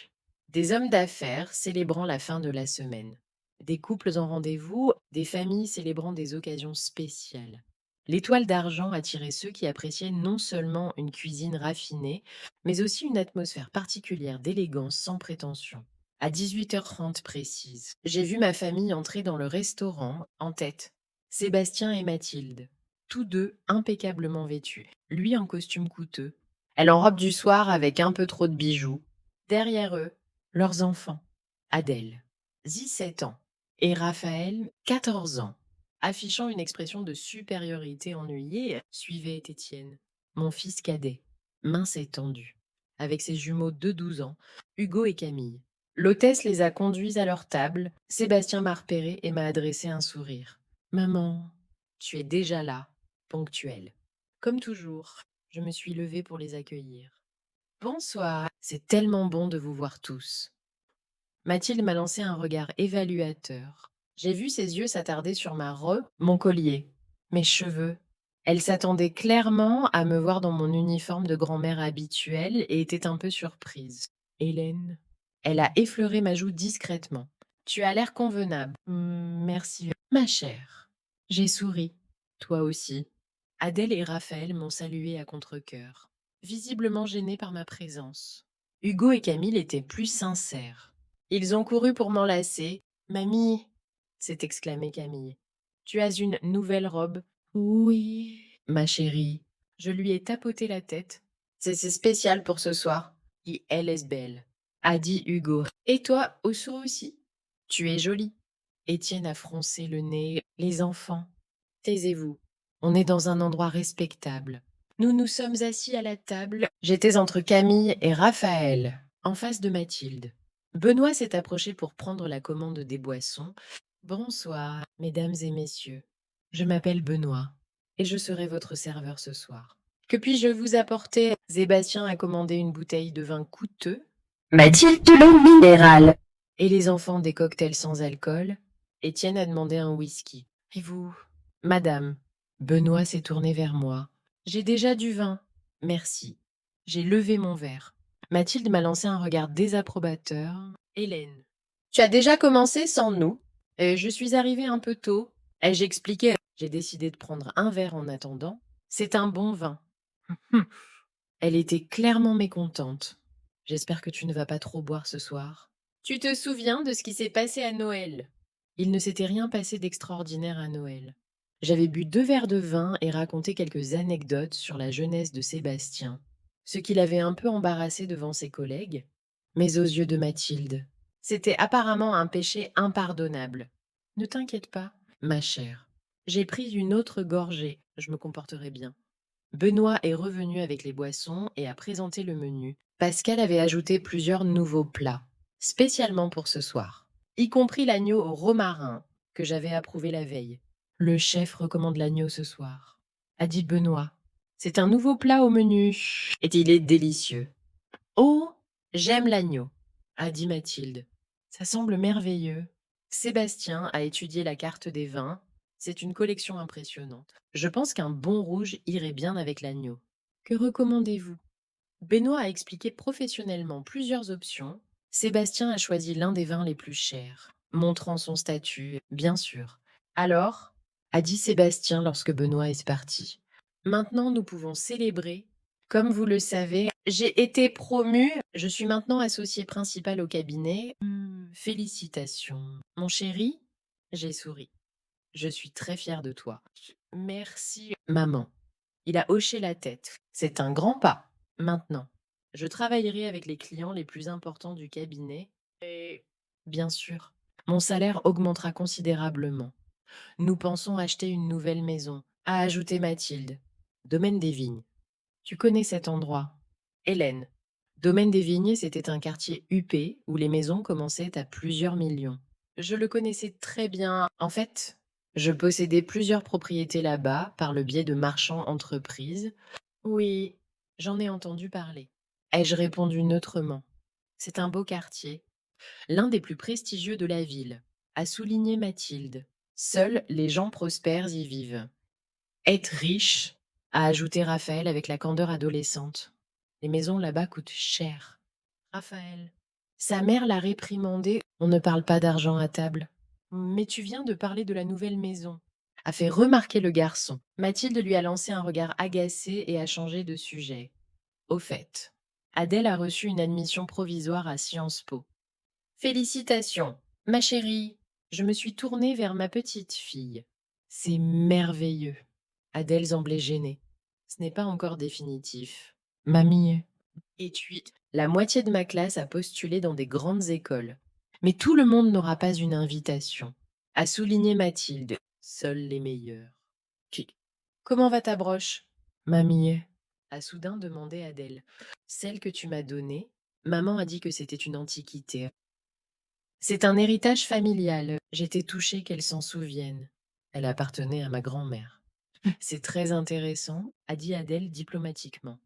A: Des hommes d'affaires célébrant la fin de la semaine. Des couples en rendez-vous, des familles célébrant des occasions spéciales. L'étoile d'argent attirait ceux qui appréciaient non seulement une cuisine raffinée, mais aussi une atmosphère particulière d'élégance sans prétention. À 18h30 précise, j'ai vu ma famille entrer dans le restaurant, en tête. Sébastien et Mathilde, tous deux impeccablement vêtus. Lui en costume coûteux, elle en robe du soir avec un peu trop de bijoux. Derrière eux, leurs enfants. Adèle, 17 ans, et Raphaël, 14 ans. Affichant une expression de supériorité ennuyée, suivait Étienne, mon fils cadet, mince et tendu, avec ses jumeaux de 12 ans, Hugo et Camille. L'hôtesse les a conduits à leur table. Sébastien m'a repéré et m'a adressé un sourire. Maman, tu es déjà là, ponctuelle. Comme toujours, je me suis levée pour les accueillir. Bonsoir, c'est tellement bon de vous voir tous. Mathilde m'a lancé un regard évaluateur. J'ai vu ses yeux s'attarder sur ma robe, mon collier, mes cheveux. Elle s'attendait clairement à me voir dans mon uniforme de grand-mère habituel et était un peu surprise. Hélène. Elle a effleuré ma joue discrètement. Tu as l'air convenable. Merci. Ma chère. J'ai souri. Toi aussi. Adèle et Raphaël m'ont salué à contre-cœur, visiblement gênés par ma présence. Hugo et Camille étaient plus sincères. Ils ont couru pour m'enlacer. Mamie, s'est exclamée Camille. Tu as une nouvelle robe? Oui, ma chérie. Je lui ai tapoté la tête. C'est spécial pour ce soir. Et elle est belle, a dit Hugo. Et toi, Osso aussi? Tu es jolie. Étienne a froncé le nez. Les enfants. Taisez-vous. On est dans un endroit respectable. Nous nous sommes assis à la table. J'étais entre Camille et Raphaël, en face de Mathilde. Benoît s'est approché pour prendre la commande des boissons. Bonsoir, mesdames et messieurs. Je m'appelle Benoît et je serai votre serveur ce soir. Que puis-je vous apporter? Sébastien a commandé une bouteille de vin coûteux. Mathilde de l'eau minérale. Et les enfants des cocktails sans alcool. Étienne a demandé un whisky. Et vous? Madame. Benoît s'est tourné vers moi. J'ai déjà du vin. Merci. J'ai levé mon verre. Mathilde m'a lancé un regard désapprobateur. Hélène. Tu as déjà commencé sans nous? Je suis arrivée un peu tôt. Ai-je expliqué? J'ai décidé de prendre un verre en attendant. C'est un bon vin. Elle était clairement mécontente. J'espère que tu ne vas pas trop boire ce soir. Tu te souviens de ce qui s'est passé à Noël? Il ne s'était rien passé d'extraordinaire à Noël. J'avais bu 2 verres de vin et raconté quelques anecdotes sur la jeunesse de Sébastien, ce qui l'avait un peu embarrassé devant ses collègues, mais aux yeux de Mathilde, c'était apparemment un péché impardonnable. Ne t'inquiète pas, ma chère. J'ai pris une autre gorgée, je me comporterai bien. Benoît est revenu avec les boissons et a présenté le menu. Pascal avait ajouté plusieurs nouveaux plats, spécialement pour ce soir, y compris l'agneau au romarin que j'avais approuvé la veille. Le chef recommande l'agneau ce soir, a dit Benoît. C'est un nouveau plat au menu et il est délicieux. Oh, j'aime l'agneau, a dit Mathilde. Ça semble merveilleux. Sébastien a étudié la carte des vins. C'est une collection impressionnante. Je pense qu'un bon rouge irait bien avec l'agneau. Que recommandez-vous? Benoît a expliqué professionnellement plusieurs options. Sébastien a choisi l'un des vins les plus chers, montrant son statut, bien sûr. Alors, a dit Sébastien lorsque Benoît est parti. Maintenant, nous pouvons célébrer. Comme vous le savez, j'ai été promue. Je suis maintenant associée principale au cabinet. Félicitations. Mon chéri, j'ai souri. Je suis très fière de toi. Merci, maman. Il a hoché la tête. C'est un grand pas. Maintenant, je travaillerai avec les clients les plus importants du cabinet et, bien sûr, mon salaire augmentera considérablement. Nous pensons acheter une nouvelle maison, a ajouté Mathilde. Domaine des Vignes. Tu connais cet endroit? Hélène. Domaine des Vignes, c'était un quartier huppé où les maisons commençaient à plusieurs millions. Je le connaissais très bien. En fait, je possédais plusieurs propriétés là-bas par le biais de marchands entreprises. Oui, j'en ai entendu parler. Ai-je répondu neutrement? C'est un beau quartier, l'un des plus prestigieux de la ville, a souligné Mathilde. Seuls les gens prospères y vivent. Être riche, a ajouté Raphaël avec la candeur adolescente. Les maisons là-bas coûtent cher. Raphaël. Sa mère l'a réprimandé. On ne parle pas d'argent à table. Mais tu viens de parler de la nouvelle maison. a fait remarquer le garçon. Mathilde lui a lancé un regard agacé et a changé de sujet. Au fait, Adèle a reçu une admission provisoire à Sciences Po. Félicitations, ma chérie. Je me suis tournée vers ma petite fille. C'est merveilleux. Adèle semblait gênée. Ce n'est pas encore définitif. Mamie. Et tu, la moitié de ma classe a postulé dans des grandes écoles. Mais tout le monde n'aura pas une invitation. A souligné Mathilde. Seuls les meilleurs. Qui Comment va ta broche? Mamie. A soudain demandé Adèle. Celle que tu m'as donnée, maman a dit que c'était une antiquité. C'est un héritage familial. J'étais touchée qu'elle s'en souvienne. Elle appartenait à ma grand-mère. C'est très intéressant, a dit Adèle diplomatiquement.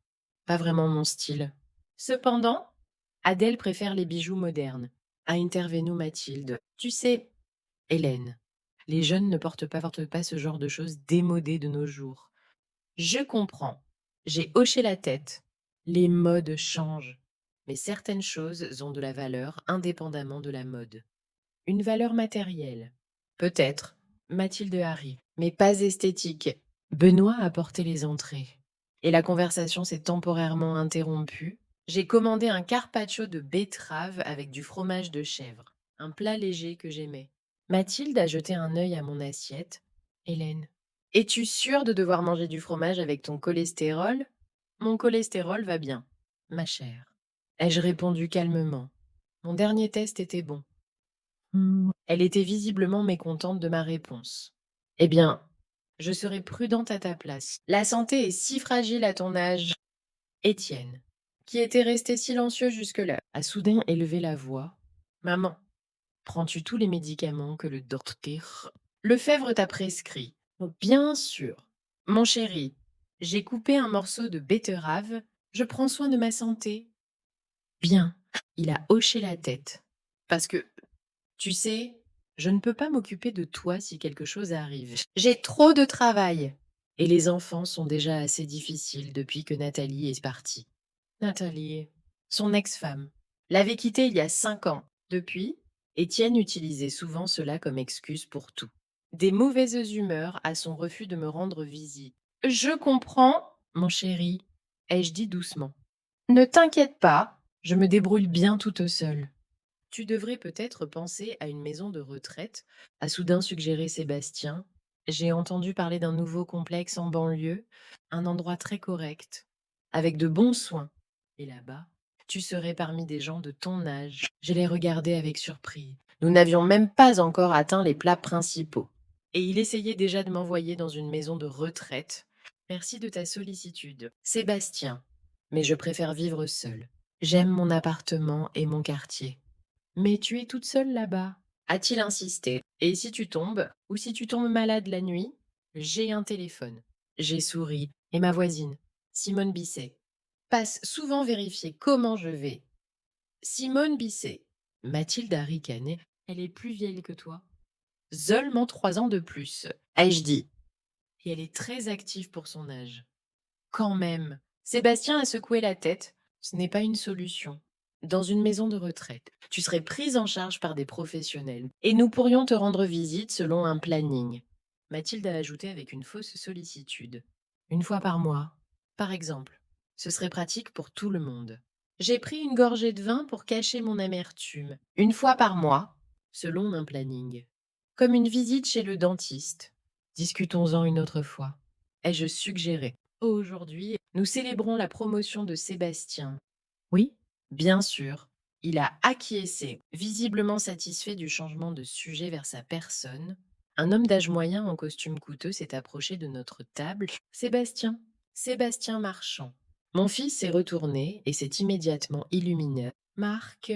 A: Pas vraiment mon style. Cependant, Adèle préfère les bijoux modernes. A intervenu Mathilde. Tu sais, Hélène, les jeunes ne portent pas ce genre de choses démodées de nos jours. Je comprends. J'ai hoché la tête. Les modes changent. Mais certaines choses ont de la valeur indépendamment de la mode. Une valeur matérielle. Peut-être. Mathilde arrive, mais pas esthétique. Benoît a porté les entrées. Et la conversation s'est temporairement interrompue. J'ai commandé un carpaccio de betterave avec du fromage de chèvre, un plat léger que j'aimais. Mathilde a jeté un œil à mon assiette. Hélène, es-tu sûre de devoir manger du fromage avec ton cholestérol? Mon cholestérol va bien, ma chère. Ai-je répondu calmement. Mon dernier test était bon. Elle était visiblement mécontente de ma réponse. Eh bien, je serai prudente à ta place. La santé est si fragile à ton âge. Étienne, qui était resté silencieux jusque-là, a soudain élevé la voix. Maman, prends-tu tous les médicaments que le docteur Lefebvre t'a prescrit? Bien sûr. Mon chéri, j'ai coupé un morceau de betterave. Je prends soin de ma santé. Bien. Il a hoché la tête. Parce que, tu sais, je ne peux pas m'occuper de toi si quelque chose arrive. J'ai trop de travail. Et les enfants sont déjà assez difficiles depuis que Nathalie est partie. Nathalie, son ex-femme, l'avait quittée il y a 5 ans. Depuis, Étienne utilisait souvent cela comme excuse pour tout. Des mauvaises humeurs à son refus de me rendre visite. Je comprends, mon chéri, ai-je dit doucement. Ne t'inquiète pas, je me débrouille bien toute seule. Tu devrais peut-être penser à une maison de retraite, a soudain suggéré Sébastien. J'ai entendu parler d'un nouveau complexe en banlieue, un endroit très correct, avec de bons soins. Et là-bas, tu serais parmi des gens de ton âge. Je les regardais avec surprise. Nous n'avions même pas encore atteint les plats principaux. Et il essayait déjà de m'envoyer dans une maison de retraite. Merci de ta sollicitude, Sébastien. Mais je préfère vivre seule. J'aime mon appartement et mon quartier. Mais tu es toute seule là-bas, a-t-il insisté. Et si tu tombes, ou si tu tombes malade la nuit, j'ai un téléphone. J'ai souri, et ma voisine, Simone Bisset, passe souvent vérifier comment je vais. Simone Bisset, Mathilde a ricané. Elle est plus vieille que toi. Seulement 3 ans de plus, ai-je dit. Et elle est très active pour son âge. Quand même. Sébastien a secoué la tête. Ce n'est pas une solution. Dans une maison de retraite, tu serais prise en charge par des professionnels et nous pourrions te rendre visite selon un planning. Mathilde a ajouté avec une fausse sollicitude. Une fois par mois, par exemple. Ce serait pratique pour tout le monde. J'ai pris une gorgée de vin pour cacher mon amertume. Une fois par mois, selon un planning. Comme une visite chez le dentiste. Discutons-en une autre fois. Ai-je suggéré. Aujourd'hui, nous célébrons la promotion de Sébastien. Oui, bien sûr. Il a acquiescé, visiblement satisfait du changement de sujet vers sa personne. Un homme d'âge moyen en costume coûteux s'est approché de notre table. Sébastien, Sébastien Marchand. Mon fils s'est retourné et s'est immédiatement illuminé. Marc,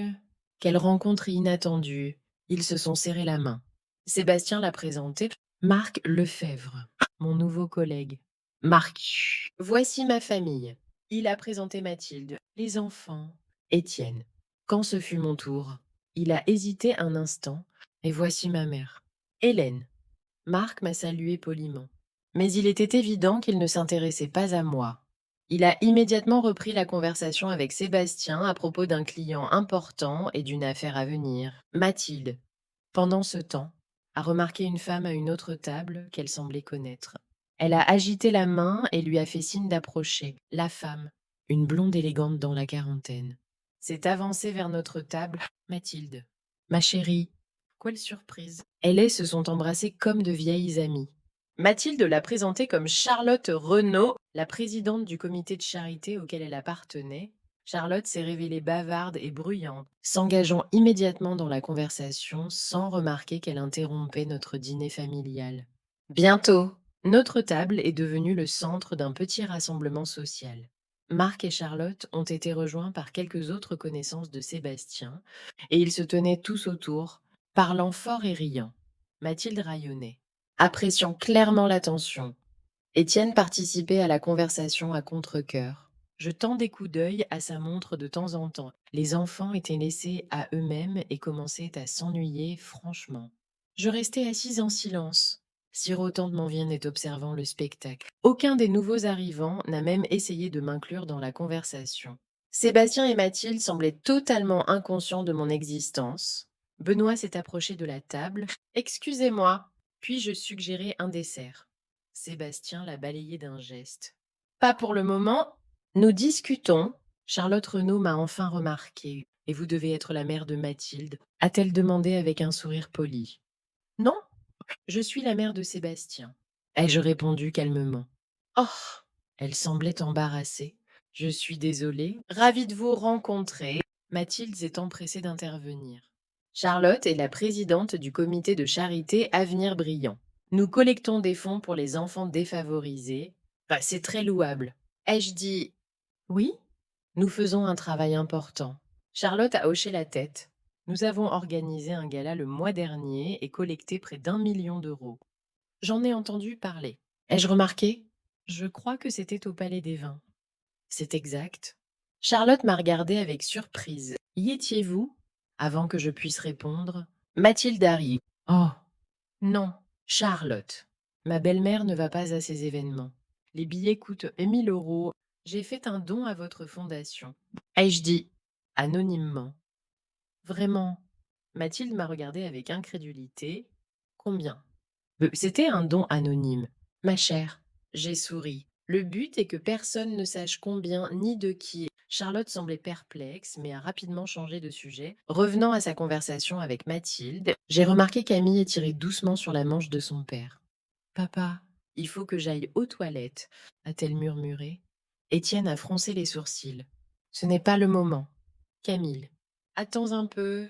A: quelle rencontre inattendue. Ils se sont serrés la main. Sébastien l'a présenté. Marc Lefebvre, mon nouveau collègue. Marc, voici ma famille. Il a présenté Mathilde, les enfants. Étienne. Quand ce fut mon tour, il a hésité un instant, et voici ma mère. Hélène. Marc m'a salué poliment. Mais il était évident qu'il ne s'intéressait pas à moi. Il a immédiatement repris la conversation avec Sébastien à propos d'un client important et d'une affaire à venir. Mathilde. Pendant ce temps, a remarqué une femme à une autre table qu'elle semblait connaître. Elle a agité la main et lui a fait signe d'approcher. La femme, une blonde élégante dans la quarantaine, s'est avancée vers notre table. Mathilde, ma chérie, quelle surprise. Elle et se sont embrassées comme de vieilles amies. Mathilde l'a présentée comme Charlotte Renaud, la présidente du comité de charité auquel elle appartenait. Charlotte s'est révélée bavarde et bruyante, s'engageant immédiatement dans la conversation sans remarquer qu'elle interrompait notre dîner familial. Bientôt, notre table est devenue le centre d'un petit rassemblement social. Marc et Charlotte ont été rejoints par quelques autres connaissances de Sébastien, et ils se tenaient tous autour, parlant fort et riant. Mathilde rayonnait, appréciant clairement l'attention. Étienne participait à la conversation à contre-cœur, jetant des coups d'œil à sa montre de temps en temps. Les enfants étaient laissés à eux-mêmes et commençaient à s'ennuyer franchement. Je restais assise en silence, sirotant de mon vin et observant le spectacle. Aucun des nouveaux arrivants n'a même essayé de m'inclure dans la conversation. Sébastien et Mathilde semblaient totalement inconscients de mon existence. Benoît s'est approché de la table. Excusez-moi, puis-je suggérer un dessert? Sébastien l'a balayé d'un geste. Pas pour le moment. Nous discutons. Charlotte Renaud m'a enfin remarqué. Et vous devez être la mère de Mathilde, a-t-elle demandé avec un sourire poli. Non, je suis la mère de Sébastien, ai-je répondu calmement. Oh, elle semblait embarrassée. Je suis désolée. Ravie de vous rencontrer. Mathilde s'est empressée d'intervenir. Charlotte est la présidente du comité de charité Avenir Brillant. Nous collectons des fonds pour les enfants défavorisés. C'est très louable. Ai-je dit oui? Nous faisons un travail important. Charlotte a hoché la tête. Nous avons organisé un gala le mois dernier et collecté près d'1 million d'euros. J'en ai entendu parler. Ai-je remarqué? Je crois que c'était au Palais des Vins. C'est exact. Charlotte m'a regardé avec surprise. Y étiez-vous? Avant que je puisse répondre, Mathilde arrive. Oh, non, Charlotte. Ma belle-mère ne va pas à ces événements. Les billets coûtent 1000 euros. J'ai fait un don à votre fondation. Ai-je dit anonymement. Vraiment? Mathilde m'a regardé avec incrédulité. Combien? C'était un don anonyme. Ma chère, j'ai souri. Le but est que personne ne sache combien ni de qui. Charlotte semblait perplexe, mais a rapidement changé de sujet. Revenant à sa conversation avec Mathilde, j'ai remarqué Camille étirer doucement sur la manche de son père. Papa, il faut que j'aille aux toilettes, a-t-elle murmuré. Étienne a froncé les sourcils. Ce n'est pas le moment. Camille, attends un peu.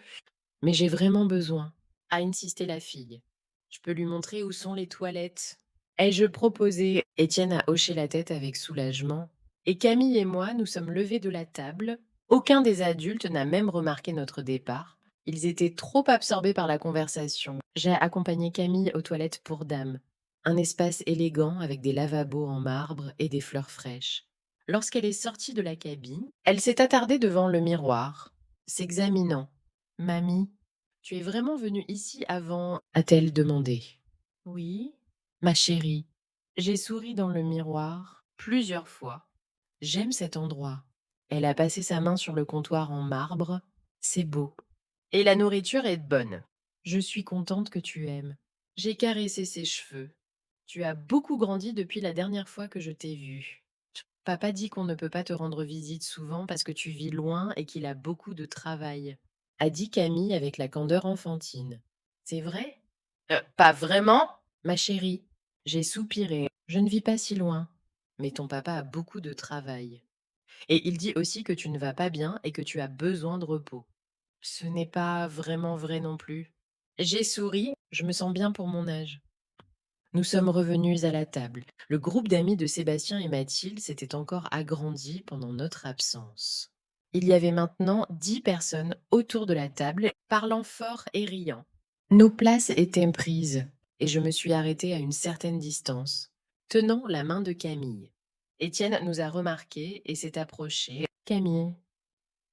A: Mais j'ai vraiment besoin, a insisté la fille. Je peux lui montrer où sont les toilettes. Ai-je proposé? Étienne a hoché la tête avec soulagement. Et Camille et moi nous sommes levés de la table. Aucun des adultes n'a même remarqué notre départ. Ils étaient trop absorbés par la conversation. J'ai accompagné Camille aux toilettes pour dames. Un espace élégant avec des lavabos en marbre et des fleurs fraîches. Lorsqu'elle est sortie de la cabine, elle s'est attardée devant le miroir, s'examinant. Mamie, tu es vraiment venue ici avant? A-t-elle demandé. Oui, ma chérie. J'ai souri dans le miroir plusieurs fois. J'aime cet endroit. Elle a passé sa main sur le comptoir en marbre. C'est beau. Et la nourriture est bonne. Je suis contente que tu aimes. J'ai caressé ses cheveux. Tu as beaucoup grandi depuis la dernière fois que je t'ai vue. Papa dit qu'on ne peut pas te rendre visite souvent parce que tu vis loin et qu'il a beaucoup de travail, a dit Camille avec la candeur enfantine. C'est vrai? Pas vraiment? Ma chérie, j'ai soupiré. Je ne vis pas si loin. Mais ton papa a beaucoup de travail. Et il dit aussi que tu ne vas pas bien et que tu as besoin de repos. Ce n'est pas vraiment vrai non plus. J'ai souri, je me sens bien pour mon âge. Nous sommes revenus à la table. Le groupe d'amis de Sébastien et Mathilde s'était encore agrandi pendant notre absence. Il y avait maintenant 10 personnes autour de la table, parlant fort et riant. Nos places étaient prises, et je me suis arrêtée à une certaine distance, tenant la main de Camille. Étienne nous a remarqués et s'est approché. Camille,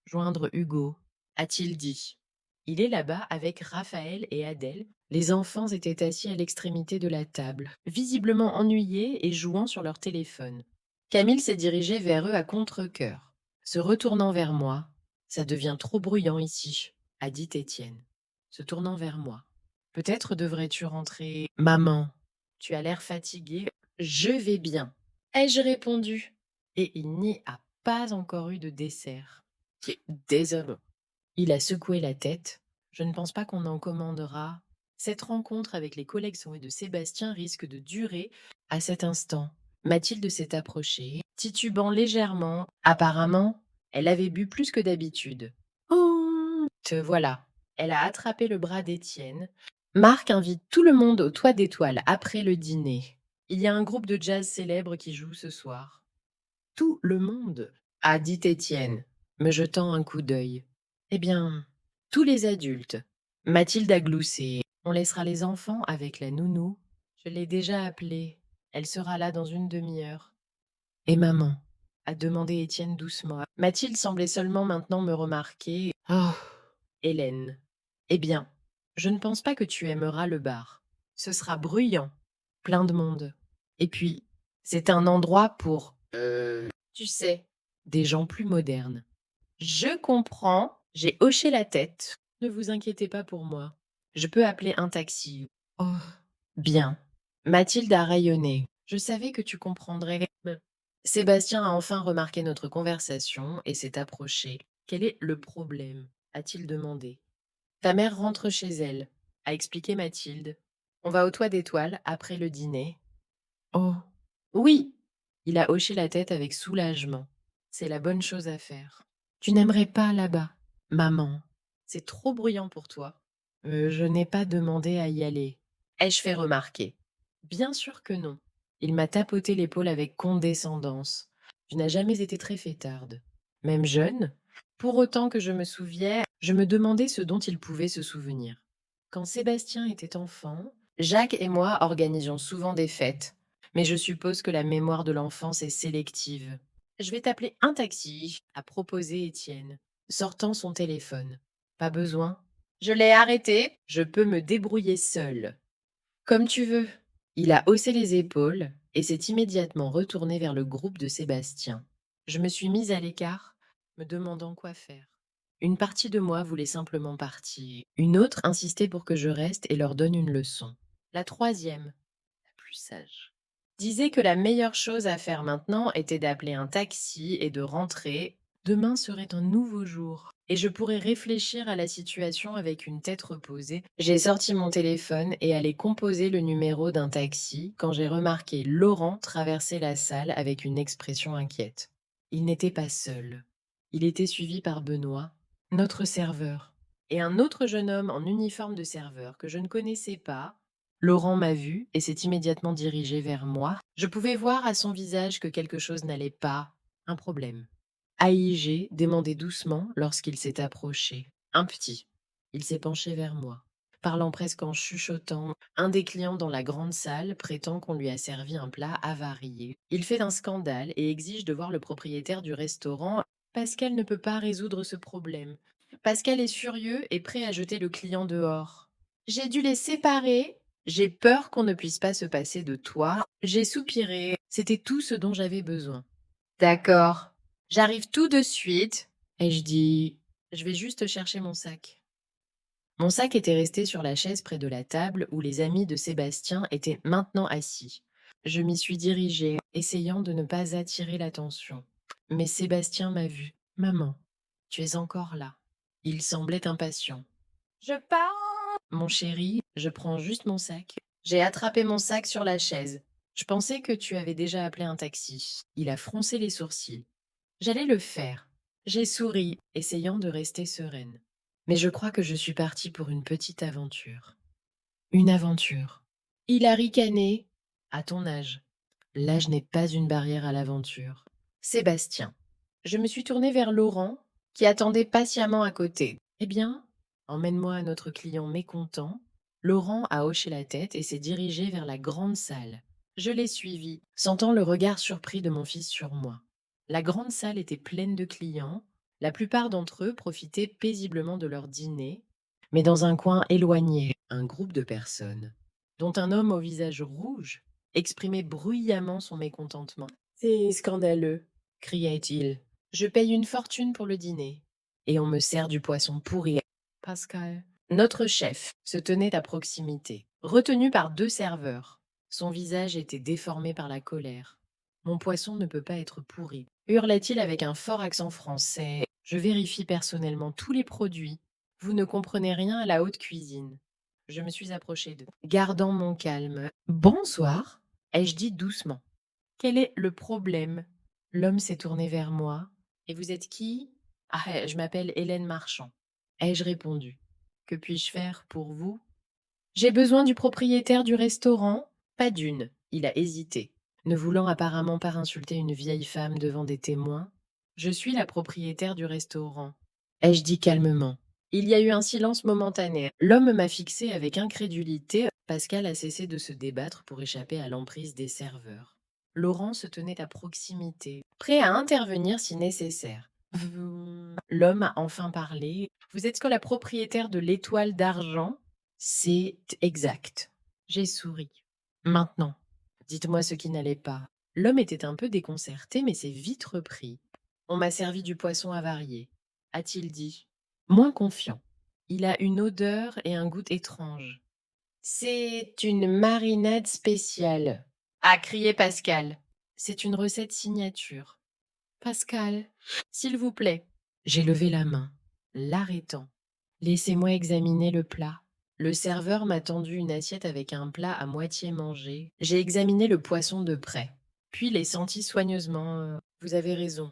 A: joindre Hugo, a-t-il dit. Il est là-bas avec Raphaël et Adèle. Les enfants étaient assis à l'extrémité de la table, visiblement ennuyés et jouant sur leur téléphone. Camille s'est dirigée vers eux à contre-cœur. Se retournant vers moi, ça devient trop bruyant ici, a dit Étienne, se tournant vers moi. Peut-être devrais-tu rentrer. Maman, tu as l'air fatiguée. Je vais bien, ai-je répondu. Et il n'y a pas encore eu de dessert. Désolé. Il a secoué la tête. Je ne pense pas qu'on en commandera. Cette rencontre avec les collègues de Sébastien risque de durer. À cet instant, Mathilde s'est approchée, titubant légèrement. Apparemment, elle avait bu plus que d'habitude. Oh, te voilà. Elle a attrapé le bras d'Étienne. Marc invite tout le monde au Toit d'Étoile après le dîner. Il y a un groupe de jazz célèbre qui joue ce soir. Tout le monde, a dit Étienne, me jetant un coup d'œil. Eh bien, tous les adultes. Mathilde a gloussé. On laissera les enfants avec la nounou. Je l'ai déjà appelée. Elle sera là dans une demi-heure. Et maman, a demandé Étienne doucement. Mathilde semblait seulement maintenant me remarquer. Oh, Hélène. Eh bien, je ne pense pas que tu aimeras le bar. Ce sera bruyant, plein de monde. Et puis, c'est un endroit pour, tu sais, des gens plus modernes. Je comprends, j'ai hoché la tête. Ne vous inquiétez pas pour moi. Je peux appeler un taxi. Oh, bien. Mathilde a rayonné. Je savais que tu comprendrais. Sébastien a enfin remarqué notre conversation et s'est approché. Quel est le problème a-t-il demandé. Ta mère rentre chez elle, a expliqué Mathilde. On va au Toit d'Étoile après le dîner. Oh. Oui. Il a hoché la tête avec soulagement. C'est la bonne chose à faire. Tu n'aimerais pas là-bas, maman. C'est trop bruyant pour toi. Je n'ai pas demandé à y aller. Ai-je fait remarquer? Bien sûr que non. Il m'a tapoté l'épaule avec condescendance. Tu n'as jamais été très fêtarde. Même jeune. Pour autant que je me souviens, je me demandais ce dont il pouvait se souvenir. Quand Sébastien était enfant, Jacques et moi organisions souvent des fêtes. Mais je suppose que la mémoire de l'enfance est sélective. Je vais t'appeler un taxi, a proposé Étienne, sortant son téléphone. Pas besoin. Je l'ai arrêté, je peux me débrouiller seul. Comme tu veux. Il a haussé les épaules et s'est immédiatement retourné vers le groupe de Sébastien. Je me suis mise à l'écart, me demandant quoi faire. Une partie de moi voulait simplement partir. Une autre insistait pour que je reste et leur donne une leçon. La troisième, la plus sage, disait que la meilleure chose à faire maintenant était d'appeler un taxi et de rentrer. Demain serait un nouveau jour et je pourrais réfléchir à la situation avec une tête reposée. J'ai sorti mon téléphone et allé composer le numéro d'un taxi quand j'ai remarqué Laurent traverser la salle avec une expression inquiète. Il n'était pas seul. Il était suivi par Benoît, notre serveur, et un autre jeune homme en uniforme de serveur que je ne connaissais pas. Laurent m'a vu et s'est immédiatement dirigé vers moi. Je pouvais voir à son visage que quelque chose n'allait pas. Un problème. AIG demandait doucement lorsqu'il s'est approché. Un petit. Il s'est penché vers moi, parlant presque en chuchotant. Un des clients dans la grande salle prétend qu'on lui a servi un plat avarié. Il fait un scandale et exige de voir le propriétaire du restaurant. Pascal ne peut pas résoudre ce problème. Pascal est furieux et prêt à jeter le client dehors. J'ai dû les séparer. J'ai peur qu'on ne puisse pas se passer de toi. J'ai soupiré. C'était tout ce dont j'avais besoin. D'accord. J'arrive tout de suite. Et je dis, je vais juste chercher mon sac. Mon sac était resté sur la chaise près de la table où les amis de Sébastien étaient maintenant assis. Je m'y suis dirigée, essayant de ne pas attirer l'attention. Mais Sébastien m'a vue. Maman, tu es encore là. Il semblait impatient. Je pars. Mon chéri, je prends juste mon sac. J'ai attrapé mon sac sur la chaise. Je pensais que tu avais déjà appelé un taxi. Il a froncé les sourcils. J'allais le faire. J'ai souri, essayant de rester sereine. Mais je crois que je suis partie pour une petite aventure. Une aventure. Il a ricané. À ton âge. L'âge n'est pas une barrière à l'aventure. Sébastien. Je me suis tournée vers Laurent, qui attendait patiemment à côté. Eh bien, emmène-moi à notre client mécontent. Laurent a hoché la tête et s'est dirigé vers la grande salle. Je l'ai suivi, sentant le regard surpris de mon fils sur moi. La grande salle était pleine de clients. La plupart d'entre eux profitaient paisiblement de leur dîner, mais dans un coin éloigné, un groupe de personnes, dont un homme au visage rouge exprimait bruyamment son mécontentement. C'est scandaleux, criait-il. Je paye une fortune pour le dîner, et on me sert du poisson pourri. Pascal, Notre chef se tenait à proximité, retenu par 2 serveurs. Son visage était déformé par la colère. Mon poisson ne peut pas être pourri, hurla-t-il avec un fort accent français. Je vérifie personnellement tous les produits. Vous ne comprenez rien à la haute cuisine. Je me suis approchée d'eux, gardant mon calme. Bonsoir, ai-je dit doucement. Quel est le problème? L'homme s'est tourné vers moi. Et vous êtes qui? Ah, je m'appelle Hélène Marchand, ai-je répondu. Que puis-je faire pour vous? J'ai besoin du propriétaire du restaurant. Pas d'une. Il a hésité, ne voulant apparemment pas insulter une vieille femme devant des témoins. Je suis la propriétaire du restaurant, ai-je dit calmement. Il y a eu un silence momentané. L'homme m'a fixé avec incrédulité. Pascal a cessé de se débattre pour échapper à l'emprise des serveurs. Laurent se tenait à proximité, prêt à intervenir si nécessaire. L'homme a enfin parlé. Vous êtes que la propriétaire de l'étoile d'argent? C'est exact. J'ai souri. Maintenant, dites-moi ce qui n'allait pas. L'homme était un peu déconcerté, mais s'est vite repris. On m'a servi du poisson avarié, a-t-il dit. Moins confiant. Il a une odeur et un goût étranges. C'est une marinade spéciale, a crié Pascal. C'est une recette signature. Pascal, s'il vous plaît. J'ai levé la main, l'arrêtant. Laissez-moi examiner le plat. Le serveur m'a tendu une assiette avec un plat à moitié mangé. J'ai examiné le poisson de près, puis l'ai senti soigneusement. Vous avez raison,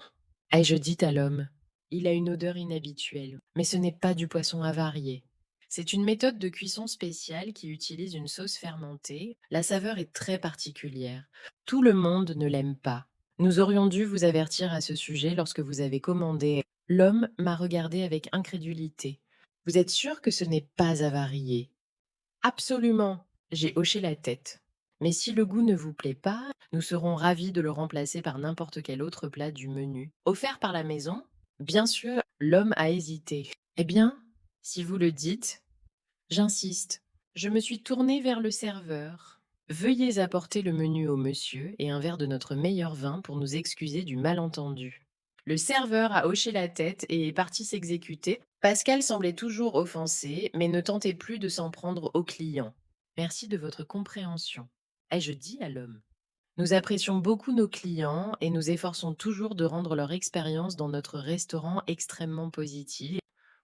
A: ai-je dit à l'homme. Il a une odeur inhabituelle, mais ce n'est pas du poisson avarié. C'est une méthode de cuisson spéciale qui utilise une sauce fermentée. La saveur est très particulière. Tout le monde ne l'aime pas. Nous aurions dû vous avertir à ce sujet lorsque vous avez commandé. L'homme m'a regardé avec incrédulité. Vous êtes sûr que ce n'est pas avarié? Absolument. J'ai hoché la tête. Mais si le goût ne vous plaît pas, nous serons ravis de le remplacer par n'importe quel autre plat du menu. Offert par la maison? Bien sûr, l'homme a hésité. Eh bien, si vous le dites, j'insiste. Je me suis tournée vers le serveur. Veuillez apporter le menu au monsieur et un verre de notre meilleur vin pour nous excuser du malentendu. Le serveur a hoché la tête et est parti s'exécuter. Pascal semblait toujours offensé, mais ne tentait plus de s'en prendre au client. Merci de votre compréhension, ai-je dit à l'homme. Nous apprécions beaucoup nos clients et nous efforçons toujours de rendre leur expérience dans notre restaurant extrêmement positive.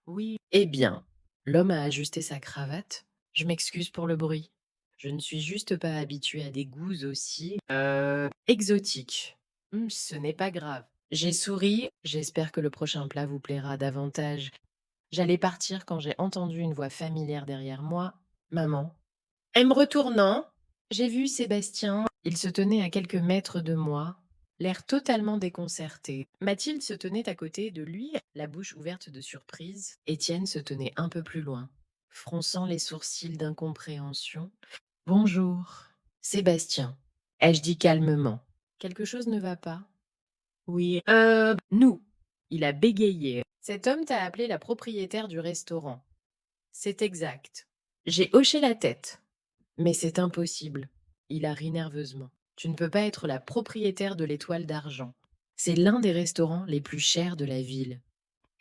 A: Oui, eh bien, l'homme a ajusté sa cravate. Je m'excuse pour le bruit. Je ne suis juste pas habituée à des goûts aussi exotiques. Ce n'est pas grave. J'ai souri. J'espère que le prochain plat vous plaira davantage. J'allais partir quand j'ai entendu une voix familière derrière moi. Maman. Et me retournant, j'ai vu Sébastien. Il se tenait à quelques mètres de moi, l'air totalement déconcerté. Mathilde se tenait à côté de lui, la bouche ouverte de surprise. Étienne se tenait un peu plus loin, fronçant les sourcils d'incompréhension. Bonjour. Sébastien, ai-je dit calmement. Quelque chose ne va pas? Oui, nous. Il a bégayé. Cet homme t'a appelé la propriétaire du restaurant. C'est exact. J'ai hoché la tête. Mais c'est impossible. Il a ri nerveusement. Tu ne peux pas être la propriétaire de l'Étoile d'Argent. C'est l'un des restaurants les plus chers de la ville.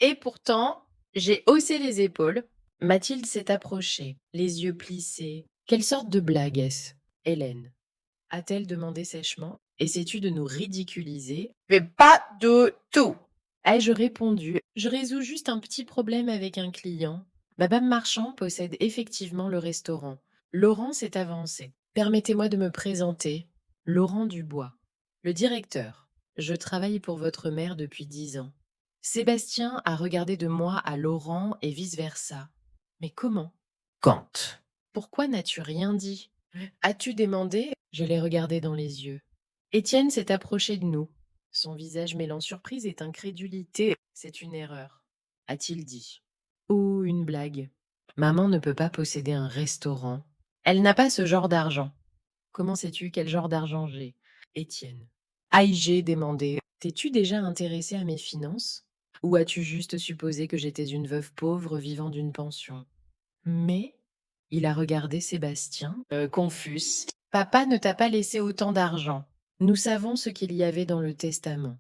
A: Et pourtant, j'ai haussé les épaules. Mathilde s'est approchée, les yeux plissés. Quelle sorte de blague est-ce? Hélène, a-t-elle demandé sèchement. Essaies-tu de nous ridiculiser? Mais pas du tout. Ai-je répondu. Je résous juste un petit problème avec un client. Madame Marchand possède effectivement le restaurant. Laurent s'est avancé. Permettez-moi de me présenter. Laurent Dubois, le directeur. Je travaille pour votre mère depuis 10 ans. Sébastien a regardé de moi à Laurent et vice-versa. Mais comment? Quand? Pourquoi n'as-tu rien dit? As-tu demandé? Je l'ai regardé dans les yeux. Étienne s'est approché de nous, son visage mêlant surprise et incrédulité. C'est une erreur, a-t-il dit. Ou une blague. Maman ne peut pas posséder un restaurant. Elle n'a pas ce genre d'argent. Comment sais-tu quel genre d'argent j'ai? Étienne. J'ai demandé. T'es-tu déjà intéressé à mes finances? Ou as-tu juste supposé que j'étais une veuve pauvre vivant d'une pension? Mais il a regardé Sébastien, confus. Papa ne t'a pas laissé autant d'argent. Nous savons ce qu'il y avait dans le testament.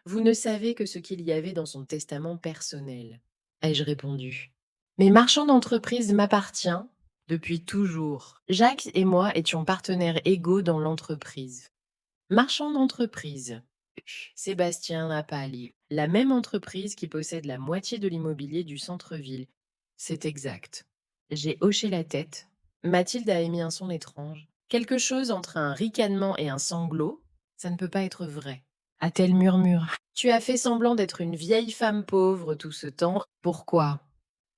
A: Vous ne savez que ce qu'il y avait dans son testament personnel, ai-je répondu. Mais marchand d'entreprise m'appartient depuis toujours. Jacques et moi étions partenaires égaux dans l'entreprise. Marchand d'entreprise. Sébastien n'a pas lié. La même entreprise qui possède la moitié de l'immobilier du centre-ville. C'est exact. J'ai hoché la tête. Mathilde a émis un son étrange. Quelque chose entre un ricanement et un sanglot. Ça ne peut pas être vrai. A-t-elle murmuré. Tu as fait semblant d'être une vieille femme pauvre tout ce temps. Pourquoi?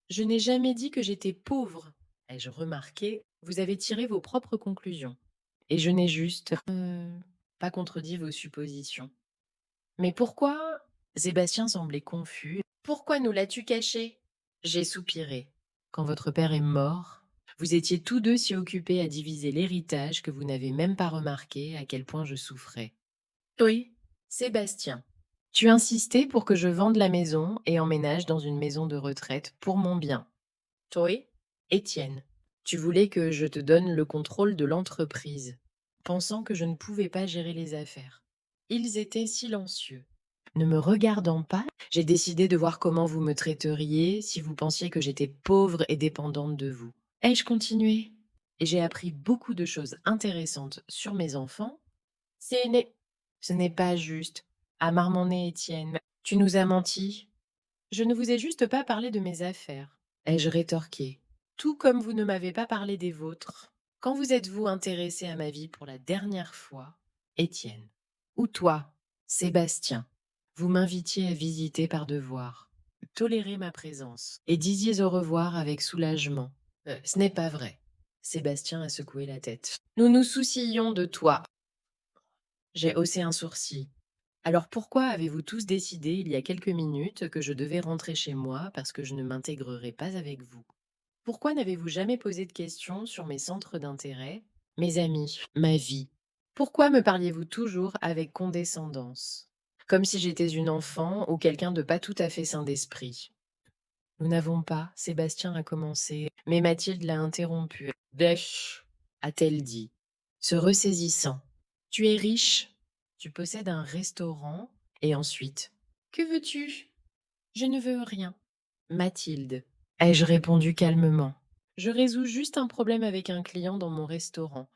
A: Je n'ai jamais dit que j'étais pauvre. Ai-je remarqué? Vous avez tiré vos propres conclusions. Et je n'ai juste pas contredit vos suppositions. Mais pourquoi? Sébastien semblait confus. Pourquoi nous l'as-tu caché? J'ai soupiré. Quand votre père est mort, vous étiez tous deux si occupés à diviser l'héritage que vous n'avez même pas remarqué à quel point je souffrais. Oui. Sébastien, tu insistais pour que je vende la maison et emménage dans une maison de retraite pour mon bien. Oui. Étienne, tu voulais que je te donne le contrôle de l'entreprise, pensant que je ne pouvais pas gérer les affaires. Ils étaient silencieux. Ne me regardant pas, j'ai décidé de voir comment vous me traiteriez si vous pensiez que j'étais pauvre et dépendante de vous. Ai-je continué? Et j'ai appris beaucoup de choses intéressantes sur mes enfants. Ce n'est pas juste, a marmonné Étienne. Tu nous as menti. Je ne vous ai juste pas parlé de mes affaires. Ai-je rétorqué. Tout comme vous ne m'avez pas parlé des vôtres. Quand vous êtes-vous intéressé à ma vie pour la dernière fois? Étienne. Ou toi, Sébastien. Vous m'invitiez à visiter par devoir. Tolérez ma présence. Et disiez au revoir avec soulagement. Ce n'est pas vrai. Sébastien a secoué la tête. Nous nous soucions de toi. J'ai haussé un sourcil. Alors pourquoi avez-vous tous décidé il y a quelques minutes que je devais rentrer chez moi parce que je ne m'intégrerai pas avec vous? Pourquoi n'avez-vous jamais posé de questions sur mes centres d'intérêt, mes amis, ma vie? Pourquoi me parliez-vous toujours avec condescendance, comme si j'étais une enfant ou quelqu'un de pas tout à fait sain d'esprit? Nous n'avons pas, Sébastien a commencé, mais Mathilde l'a interrompu. Dèche, a-t-elle dit, se ressaisissant. Tu es riche, tu possèdes un restaurant, et ensuite, que veux-tu? Je ne veux rien. Mathilde, ai-je répondu calmement. Je résous juste un problème avec un client dans mon restaurant,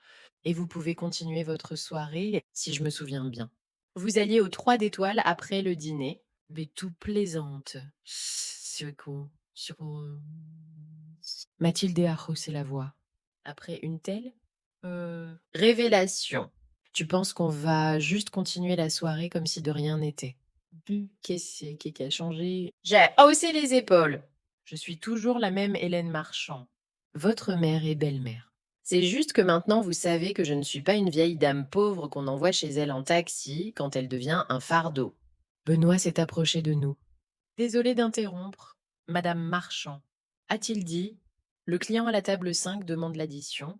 A: et vous pouvez continuer votre soirée si je me souviens bien. Vous alliez aux 3 d'étoiles après le dîner, mais tout plaisante. Mathilde a haussé la voix. Après une telle révélation. Tu penses qu'on va juste continuer la soirée comme si de rien n'était? Qu'est-ce qui a changé? J'ai haussé les épaules. Je suis toujours la même Hélène Marchand, votre mère et belle-mère. C'est juste que maintenant vous savez que je ne suis pas une vieille dame pauvre qu'on envoie chez elle en taxi quand elle devient un fardeau. Benoît s'est approché de nous. Désolé d'interrompre, Madame Marchand. A-t-il dit? Le client à la table 5 demande l'addition.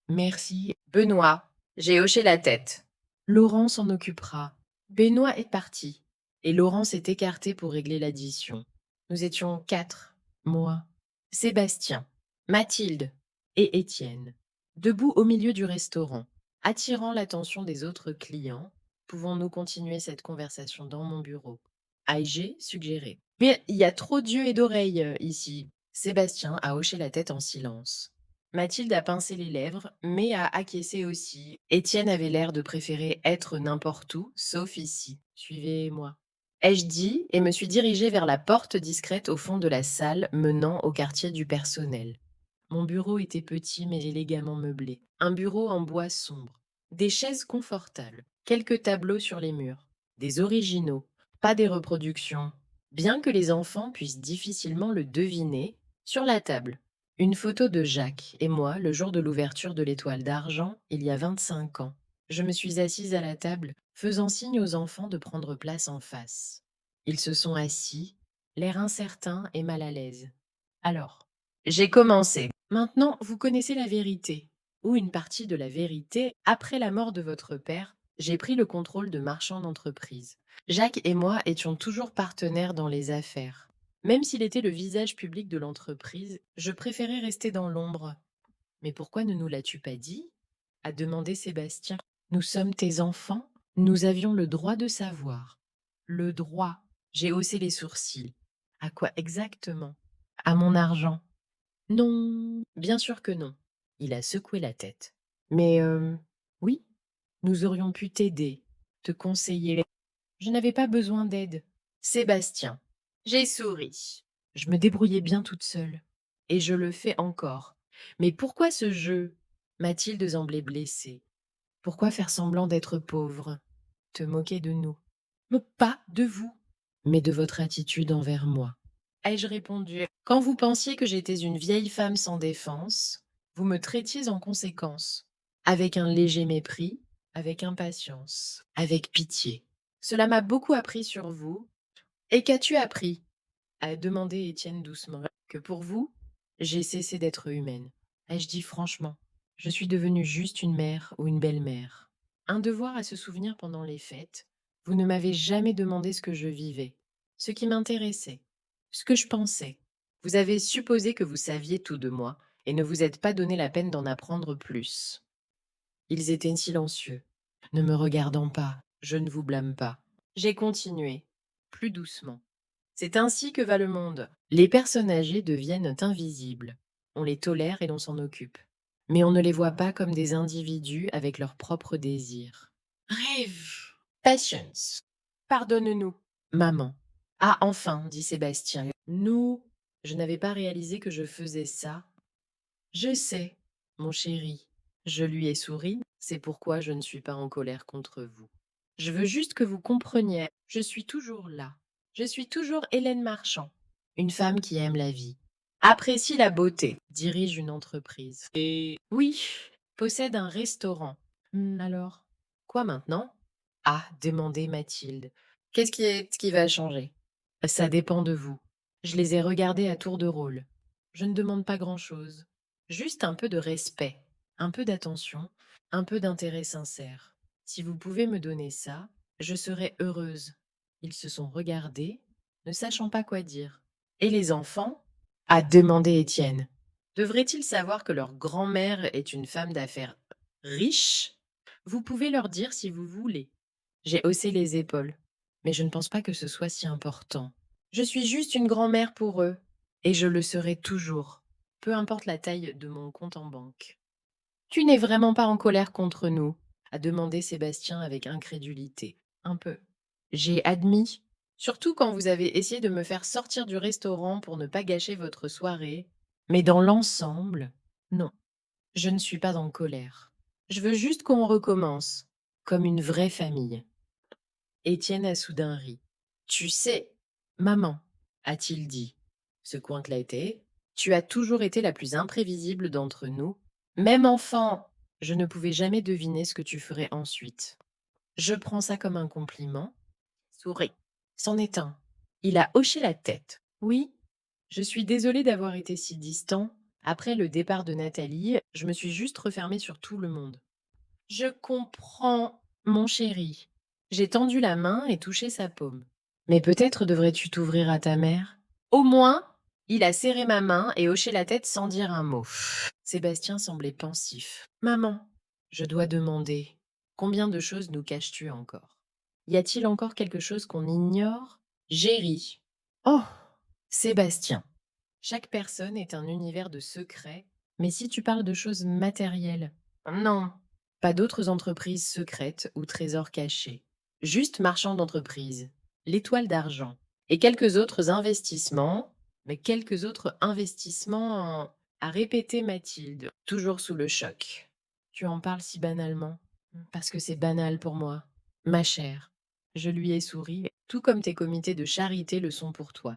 A: Merci. Benoît. J'ai hoché la tête. Laurent s'en occupera. Benoît est parti, et Laurent s'est écarté pour régler l'addition. Nous étions 4, moi, Sébastien, Mathilde et Étienne, debout au milieu du restaurant, attirant l'attention des autres clients. Pouvons-nous continuer cette conversation dans mon bureau? Ai-je suggéré. Mais il y a trop d'yeux et d'oreilles ici. Sébastien a hoché la tête en silence. Mathilde a pincé les lèvres, mais a acquiescé aussi. Étienne avait l'air de préférer être n'importe où, sauf ici. Suivez-moi. Ai-je dit et me suis dirigée vers la porte discrète au fond de la salle menant au quartier du personnel. Mon bureau était petit mais élégamment meublé. Un bureau en bois sombre. Des chaises confortables. Quelques tableaux sur les murs. Des originaux. Pas des reproductions. Bien que les enfants puissent difficilement le deviner, sur la table. Une photo de Jacques et moi le jour de l'ouverture de l'Étoile d'Argent, il y a 25 ans. Je me suis assise à la table, faisant signe aux enfants de prendre place en face. Ils se sont assis, l'air incertain et mal à l'aise. Alors, j'ai commencé. Maintenant, vous connaissez la vérité, ou une partie de la vérité. Après la mort de votre père, j'ai pris le contrôle de marchand d'entreprise. Jacques et moi étions toujours partenaires dans les affaires. Même s'il était le visage public de l'entreprise, je préférais rester dans l'ombre. Mais pourquoi ne nous l'as-tu pas dit? A demandé Sébastien. Nous sommes tes enfants, nous avions le droit de savoir. Le droit. J'ai haussé les sourcils. À quoi exactement? À mon argent? Non, bien sûr que non. Il a secoué la tête. Mais oui, nous aurions pu t'aider, te conseiller. Je n'avais pas besoin d'aide. Sébastien. J'ai souri. Je me débrouillais bien toute seule. Et je le fais encore. Mais pourquoi ce jeu? Mathilde semblait blessée. Pourquoi faire semblant d'être pauvre? Te moquer de nous? Mais pas de vous, mais de votre attitude envers moi. Ai-je répondu? Quand vous pensiez que j'étais une vieille femme sans défense, vous me traitiez en conséquence, avec un léger mépris, avec impatience, avec pitié. Cela m'a beaucoup appris sur vous. Et qu'as-tu appris? A demandé Étienne doucement. Que pour vous, j'ai cessé d'être humaine. Ai-je dit franchement? Je suis devenue juste une mère ou une belle-mère. Un devoir à se souvenir pendant les fêtes. Vous ne m'avez jamais demandé ce que je vivais, ce qui m'intéressait, ce que je pensais. Vous avez supposé que vous saviez tout de moi et ne vous êtes pas donné la peine d'en apprendre plus. Ils étaient silencieux, ne me regardant pas, je ne vous blâme pas. J'ai continué, plus doucement. C'est ainsi que va le monde. Les personnes âgées deviennent invisibles. On les tolère et l'on s'en occupe. Mais on ne les voit pas comme des individus avec leurs propres désirs. Rêve. Patience. Pardonne-nous. Maman. Ah, enfin, dit Sébastien. Nous. Je n'avais pas réalisé que je faisais ça. Je sais, mon chéri. Je lui ai souri, c'est pourquoi je ne suis pas en colère contre vous. Je veux juste que vous compreniez, je suis toujours là. Je suis toujours Hélène Marchand, une femme qui aime la vie, apprécie la beauté, dirige une entreprise. Et oui, possède un restaurant. Alors, quoi maintenant? Ah, demandait Mathilde. Qu'est-ce qui va changer? Ça dépend de vous. Je les ai regardés à tour de rôle. Je ne demande pas grand-chose. Juste un peu de respect, un peu d'attention, un peu d'intérêt sincère. Si vous pouvez me donner ça, je serai heureuse. Ils se sont regardés, ne sachant pas quoi dire. Et les enfants? A demandé Étienne. Devraient-ils savoir que leur grand-mère est une femme d'affaires riche? Vous pouvez leur dire si vous voulez. J'ai haussé les épaules, mais je ne pense pas que ce soit si important. Je suis juste une grand-mère pour eux, et je le serai toujours, peu importe la taille de mon compte en banque. Tu n'es vraiment pas en colère contre nous? A demandé Sébastien avec incrédulité. Un peu. J'ai admis, surtout quand vous avez essayé de me faire sortir du restaurant pour ne pas gâcher votre soirée. Mais dans l'ensemble, non, je ne suis pas en colère. Je veux juste qu'on recommence, comme une vraie famille. Étienne a soudain ri. Tu sais, maman, a-t-il dit, secouant la tête, tu as toujours été la plus imprévisible d'entre nous. Même enfant, je ne pouvais jamais deviner ce que tu ferais ensuite. Je prends ça comme un compliment. Souris. C'en est un. Il a hoché la tête. Oui, je suis désolée d'avoir été si distant. Après le départ de Nathalie, je me suis juste refermée sur tout le monde. Je comprends, mon chéri. J'ai tendu la main et touché sa paume. Mais peut-être devrais-tu t'ouvrir à ta mère? Au moins, il a serré ma main et hoché la tête sans dire un mot. Sébastien semblait pensif. Maman, je dois demander, combien de choses nous caches-tu encore? Y a-t-il encore quelque chose qu'on ignore? J'ai ri. Oh, Sébastien. Chaque personne est un univers de secrets, mais si tu parles de choses matérielles, non, pas d'autres entreprises secrètes ou trésors cachés. Juste marchand d'entreprise, l'étoile d'argent. Et quelques autres investissements, mais quelques autres investissements a répété Mathilde, toujours sous le choc. Tu en parles si banalement. Parce que c'est banal pour moi. Ma chère, je lui ai souri, tout comme tes comités de charité le sont pour toi.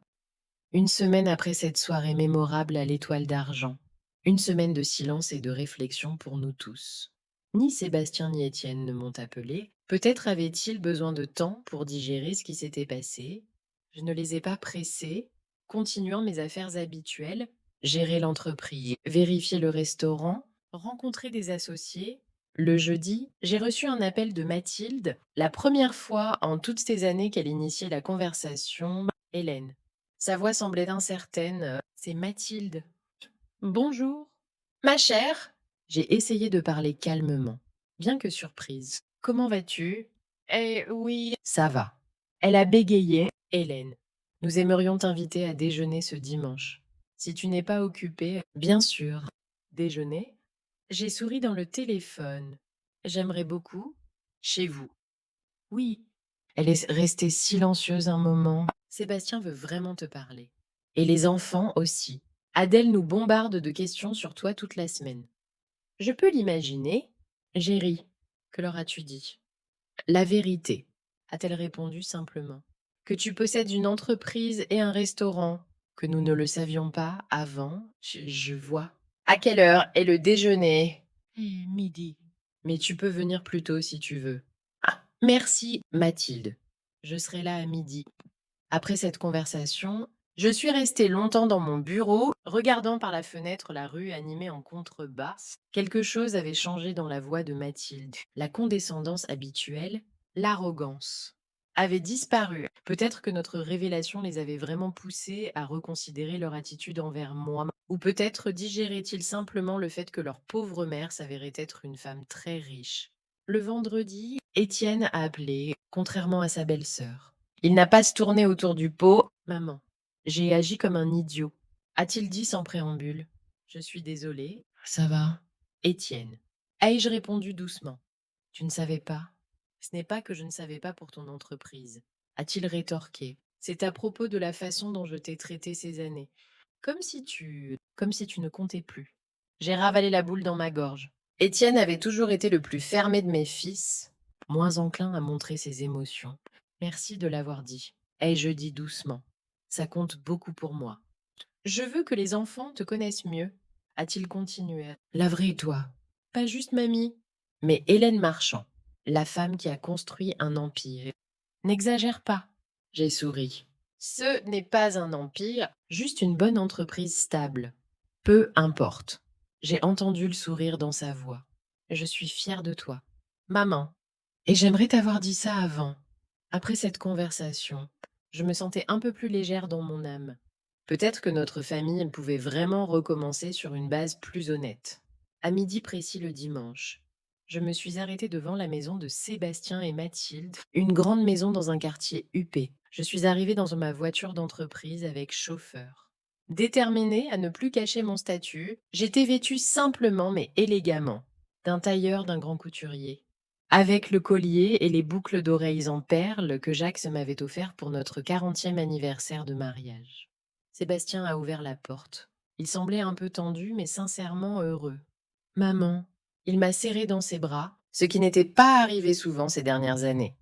A: Une semaine après cette soirée mémorable à l'étoile d'argent, une semaine de silence et de réflexion pour nous tous. Ni Sébastien ni Étienne ne m'ont appelé. Peut-être avaient-ils besoin de temps pour digérer ce qui s'était passé. Je ne les ai pas pressés, continuant mes affaires habituelles, gérer l'entreprise, vérifier le restaurant, rencontrer des associés. Le jeudi, j'ai reçu un appel de Mathilde, la première fois en toutes ces années qu'elle initiait la conversation. Hélène. Sa voix semblait incertaine. C'est Mathilde. Bonjour. Ma chère. J'ai essayé de parler calmement, bien que surprise. Comment vas-tu? Eh oui. Ça va. Elle a bégayé. Hélène. Nous aimerions t'inviter à déjeuner ce dimanche. Si tu n'es pas occupé, bien sûr. Déjeuner? J'ai souri dans le téléphone. J'aimerais beaucoup. Chez vous. Oui. Elle est restée silencieuse un moment. Sébastien veut vraiment te parler. Et les enfants aussi. Adèle nous bombarde de questions sur toi toute la semaine. Je peux l'imaginer. J'ai ri. Que leur as-tu dit? La vérité, a-t-elle répondu simplement. Que tu possèdes une entreprise et un restaurant, que nous ne le savions pas avant, je vois. À quelle heure est le déjeuner? Midi. Mais tu peux venir plus tôt si tu veux. Ah, merci, Mathilde. Je serai là à midi. Après cette conversation, je suis restée longtemps dans mon bureau, regardant par la fenêtre la rue animée en contrebasse. Quelque chose avait changé dans la voix de Mathilde. La condescendance habituelle, l'arrogance, avait disparu. Peut-être que notre révélation les avait vraiment poussés à reconsidérer leur attitude envers moi. Ou peut-être digéraient-ils simplement le fait que leur pauvre mère s'avérait être une femme très riche. Le vendredi, Étienne a appelé, contrairement à sa belle-sœur. Il n'a pas se tourné autour du pot. Maman, j'ai agi comme un idiot. A-t-il dit sans préambule? Je suis désolée. Ça va. Étienne. Ai-je répondu doucement? Tu ne savais pas? Ce n'est pas que je ne savais pas pour ton entreprise. A-t-il rétorqué? C'est à propos de la façon dont je t'ai traité ces années. Comme si tu ne comptais plus. J'ai ravalé la boule dans ma gorge. Étienne avait toujours été le plus fermé de mes fils, moins enclin à montrer ses émotions. Merci de l'avoir dit. Ai-je dit doucement. Ça compte beaucoup pour moi. Je veux que les enfants te connaissent mieux, a-t-il continué. La vraie toi. Pas juste mamie. Mais Hélène Marchand, la femme qui a construit un empire. N'exagère pas. J'ai souri. Ce n'est pas un empire, juste une bonne entreprise stable. Peu importe. J'ai entendu le sourire dans sa voix. Je suis fière de toi. Maman. Et j'aimerais t'avoir dit ça avant. Après cette conversation, je me sentais un peu plus légère dans mon âme. Peut-être que notre famille pouvait vraiment recommencer sur une base plus honnête. À midi précis le dimanche, je me suis arrêtée devant la maison de Sébastien et Mathilde, une grande maison dans un quartier huppé. Je suis arrivée dans ma voiture d'entreprise avec chauffeur. Déterminée à ne plus cacher mon statut, j'étais vêtue simplement mais élégamment, d'un tailleur d'un grand couturier, avec le collier et les boucles d'oreilles en perles que Jacques m'avait offert pour notre 40e anniversaire de mariage. Sébastien a ouvert la porte. Il semblait un peu tendu, mais sincèrement heureux. Maman, il m'a serré dans ses bras, ce qui n'était pas arrivé souvent ces dernières années.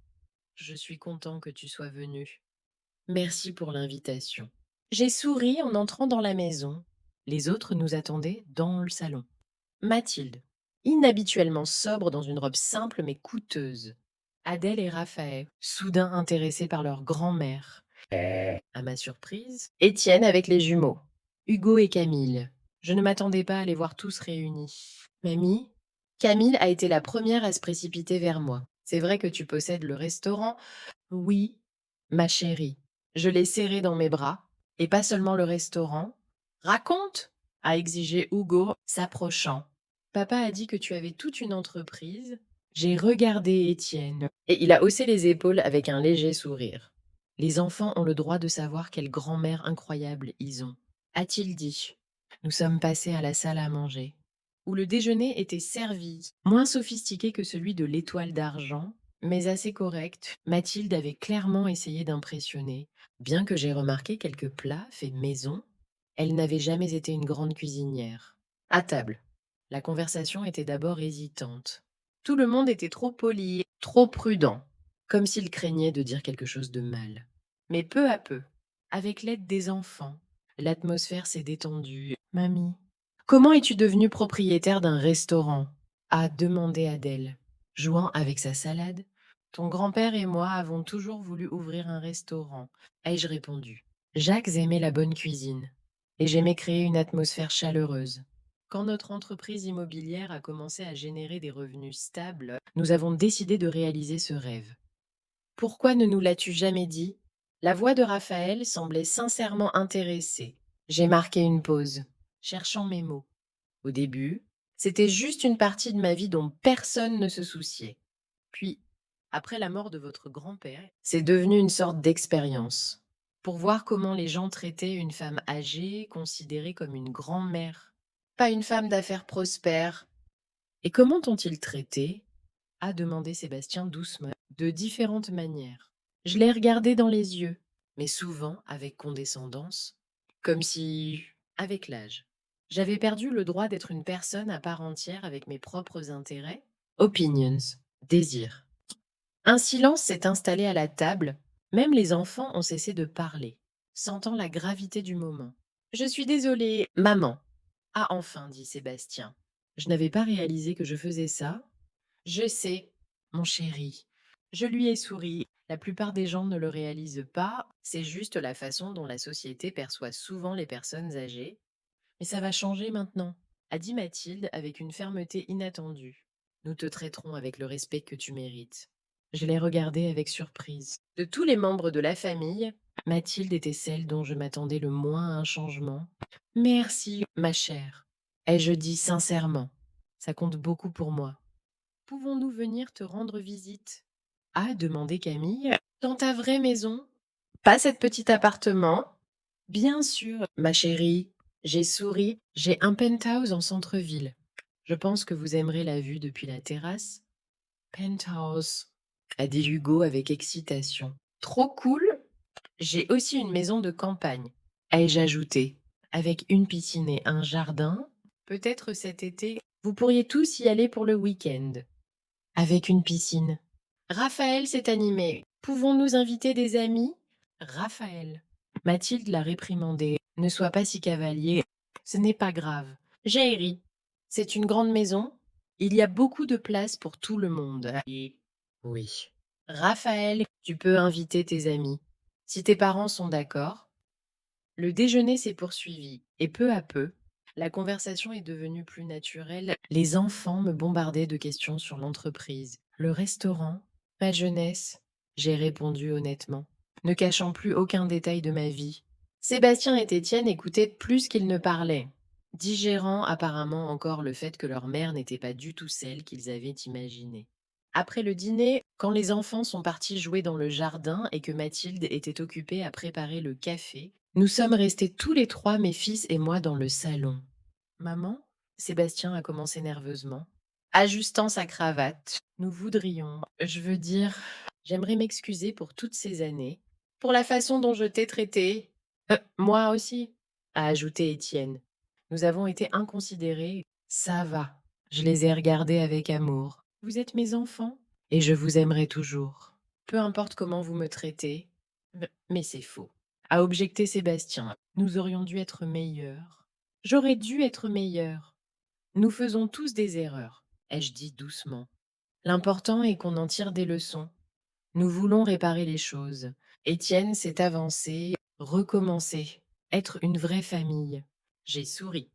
A: Je suis content que tu sois venu. Merci pour l'invitation. J'ai souri en entrant dans la maison. Les autres nous attendaient dans le salon. Mathilde, inhabituellement sobre dans une robe simple mais coûteuse. Adèle et Raphaël, soudain intéressés par leur grand-mère. À ma surprise, Étienne avec les jumeaux. Hugo et Camille. Je ne m'attendais pas à les voir tous réunis. Mamie, Camille a été la première à se précipiter vers moi. C'est vrai que tu possèdes le restaurant? Oui, ma chérie. Je l'ai serré dans mes bras. Et pas seulement le restaurant. Raconte, a exigé Hugo, s'approchant. Papa a dit que tu avais toute une entreprise. J'ai regardé Étienne, et il a haussé les épaules avec un léger sourire. Les enfants ont le droit de savoir quelle grand-mère incroyable ils ont, a-t-il dit. Nous sommes passés à la salle à manger, où le déjeuner était servi, moins sophistiqué que celui de l'Étoile d'Argent, mais assez correct. Mathilde avait clairement essayé d'impressionner. Bien que j'ai remarqué quelques plats faits maison, elle n'avait jamais été une grande cuisinière. À table, la conversation était d'abord hésitante. Tout le monde était trop poli, trop prudent, comme s'il craignait de dire quelque chose de mal. Mais peu à peu, avec l'aide des enfants, l'atmosphère s'est détendue. Mamie, comment es-tu devenue propriétaire d'un restaurant? A demandé Adèle, jouant avec sa salade. Ton grand-père et moi avons toujours voulu ouvrir un restaurant, ai-je répondu. Jacques aimait la bonne cuisine, et j'aimais créer une atmosphère chaleureuse. Quand notre entreprise immobilière a commencé à générer des revenus stables, nous avons décidé de réaliser ce rêve. Pourquoi ne nous l'as-tu jamais dit? La voix de Raphaël semblait sincèrement intéressée. J'ai marqué une pause, cherchant mes mots. Au début, c'était juste une partie de ma vie dont personne ne se souciait. Puis, après la mort de votre grand-père, c'est devenu une sorte d'expérience. pour voir comment les gens traitaient une femme âgée, considérée comme une grand-mère, pas une femme d'affaires prospère. Et comment t'ont-ils traité? A demandé Sébastien doucement, de différentes manières. Je l'ai regardé dans les yeux, mais souvent avec condescendance, comme si, avec l'âge, j'avais perdu le droit d'être une personne à part entière avec mes propres intérêts, opinions, désirs. Un silence s'est installé à la table, même les enfants ont cessé de parler, sentant la gravité du moment. Je suis désolée, maman, a enfin dit Sébastien. Je n'avais pas réalisé que je faisais ça. Je sais, mon chéri. Je lui ai souri. La plupart des gens ne le réalisent pas, c'est juste la façon dont la société perçoit souvent les personnes âgées. Mais ça va changer maintenant, a dit Mathilde avec une fermeté inattendue. Nous te traiterons avec le respect que tu mérites. Je l'ai regardée avec surprise. De tous les membres de la famille, Mathilde était celle dont je m'attendais le moins à un changement. Merci, ma chère. Ai-je dit sincèrement. Ça compte beaucoup pour moi. Pouvons-nous venir te rendre visite? A demandé Camille. Dans ta vraie maison? Pas cet petit appartement? Bien sûr, ma chérie. J'ai souri. J'ai un penthouse en centre-ville. Je pense que vous aimerez la vue depuis la terrasse. Penthouse, a dit Hugo avec excitation. Trop cool. J'ai aussi une maison de campagne, ai-je ajouté, avec une piscine et un jardin. Peut-être cet été, vous pourriez tous y aller pour le week-end. Avec une piscine. Raphaël s'est animé. Pouvons-nous inviter des amis? Raphaël. Mathilde l'a réprimandé. Ne sois pas si cavalier. Ce n'est pas grave. J'ai ri. C'est une grande maison. Il y a beaucoup de place pour tout le monde. Et oui. Raphaël, tu peux inviter tes amis. Si tes parents sont d'accord. Le déjeuner s'est poursuivi, et peu à peu, la conversation est devenue plus naturelle. Les enfants me bombardaient de questions sur l'entreprise, le restaurant, ma jeunesse. J'ai répondu honnêtement, ne cachant plus aucun détail de ma vie. Sébastien et Étienne écoutaient plus qu'ils ne parlaient, digérant apparemment encore le fait que leur mère n'était pas du tout celle qu'ils avaient imaginée. Après le dîner, quand les enfants sont partis jouer dans le jardin et que Mathilde était occupée à préparer le café, nous sommes restés tous les trois, mes fils et moi, dans le salon. Maman, Sébastien a commencé nerveusement, ajustant sa cravate. Nous voudrions, je veux dire, j'aimerais m'excuser pour toutes ces années, pour la façon dont je t'ai traité. Moi aussi, a ajouté Étienne. Nous avons été inconsidérés. Ça va. Je les ai regardés avec amour. Vous êtes mes enfants et je vous aimerai toujours. Peu importe comment vous me traitez. Mais c'est faux. A objecté Sébastien. Nous aurions dû être meilleurs. J'aurais dû être meilleur. Nous faisons tous des erreurs, ai-je dit doucement. L'important est qu'on en tire des leçons. Nous voulons réparer les choses. Étienne s'est avancé, recommencer, être une vraie famille. J'ai souri.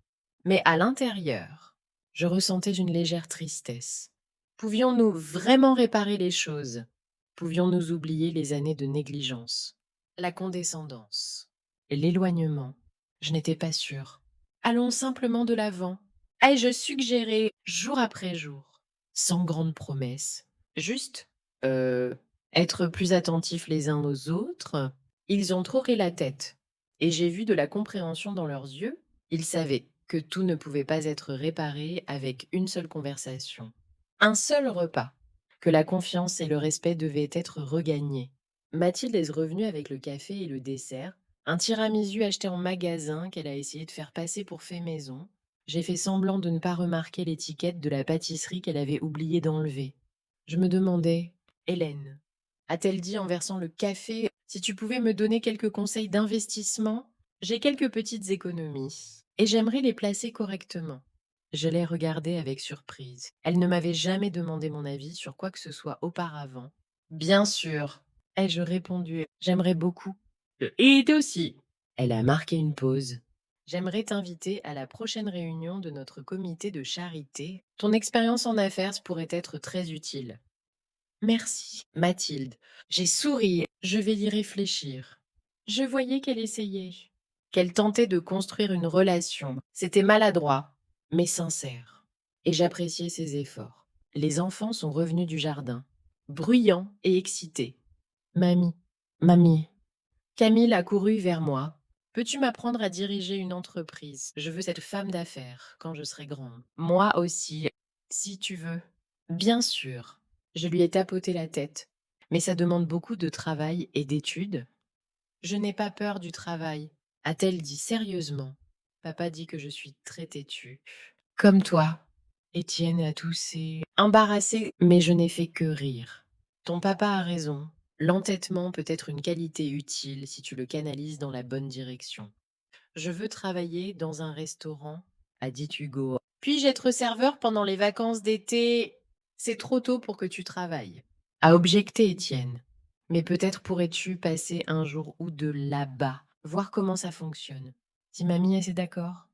A: Mais à l'intérieur, je ressentais une légère tristesse. Pouvions-nous vraiment réparer les choses? Pouvions-nous oublier les années de négligence? La condescendance, l'éloignement. Je n'étais pas sûre. Allons simplement de l'avant. Ai-je suggéré jour après jour, sans grande promesse? Juste, être plus attentifs les uns aux autres. Ils ont trop ri la tête, et j'ai vu de la compréhension dans leurs yeux. Ils savaient que tout ne pouvait pas être réparé avec une seule conversation, un seul repas, que la confiance et le respect devaient être regagnés. Mathilde est revenue avec le café et le dessert, un tiramisu acheté en magasin qu'elle a essayé de faire passer pour fait maison. J'ai fait semblant de ne pas remarquer l'étiquette de la pâtisserie qu'elle avait oublié d'enlever. Je me demandais, Hélène, a-t-elle dit en versant le café, si tu pouvais me donner quelques conseils d'investissement? J'ai quelques petites économies, et j'aimerais les placer correctement. Je l'ai regardée avec surprise. Elle ne m'avait jamais demandé mon avis sur quoi que ce soit auparavant. Bien sûr, ai-je répondu, j'aimerais beaucoup. Et toi aussi. Elle a marqué une pause. J'aimerais t'inviter à la prochaine réunion de notre comité de charité. Ton expérience en affaires pourrait être très utile. Merci, Mathilde. J'ai souri. Je vais y réfléchir. Je voyais qu'elle essayait, qu'elle tentait de construire une relation. C'était maladroit, mais sincère. Et j'appréciais ses efforts. Les enfants sont revenus du jardin, bruyants et excités. Mamie, mamie, Camille a couru vers moi. Peux-tu m'apprendre à diriger une entreprise? Je veux cette femme d'affaires quand je serai grande. Moi aussi, si tu veux. Bien sûr. Je lui ai tapoté la tête. Mais ça demande beaucoup de travail et d'études. Je n'ai pas peur du travail, a-t-elle dit sérieusement. Papa dit que je suis très têtue. Comme toi. Étienne a toussé, embarrassé, mais je n'ai fait que rire. Ton papa a raison. L'entêtement peut être une qualité utile si tu le canalises dans la bonne direction. Je veux travailler dans un restaurant, a dit Hugo. Puis-je être serveur pendant les vacances d'été? C'est trop tôt pour que tu travailles, a objecté Étienne. Mais peut-être pourrais-tu passer un jour ou deux là-bas, voir comment ça fonctionne. Si mamie est d'accord?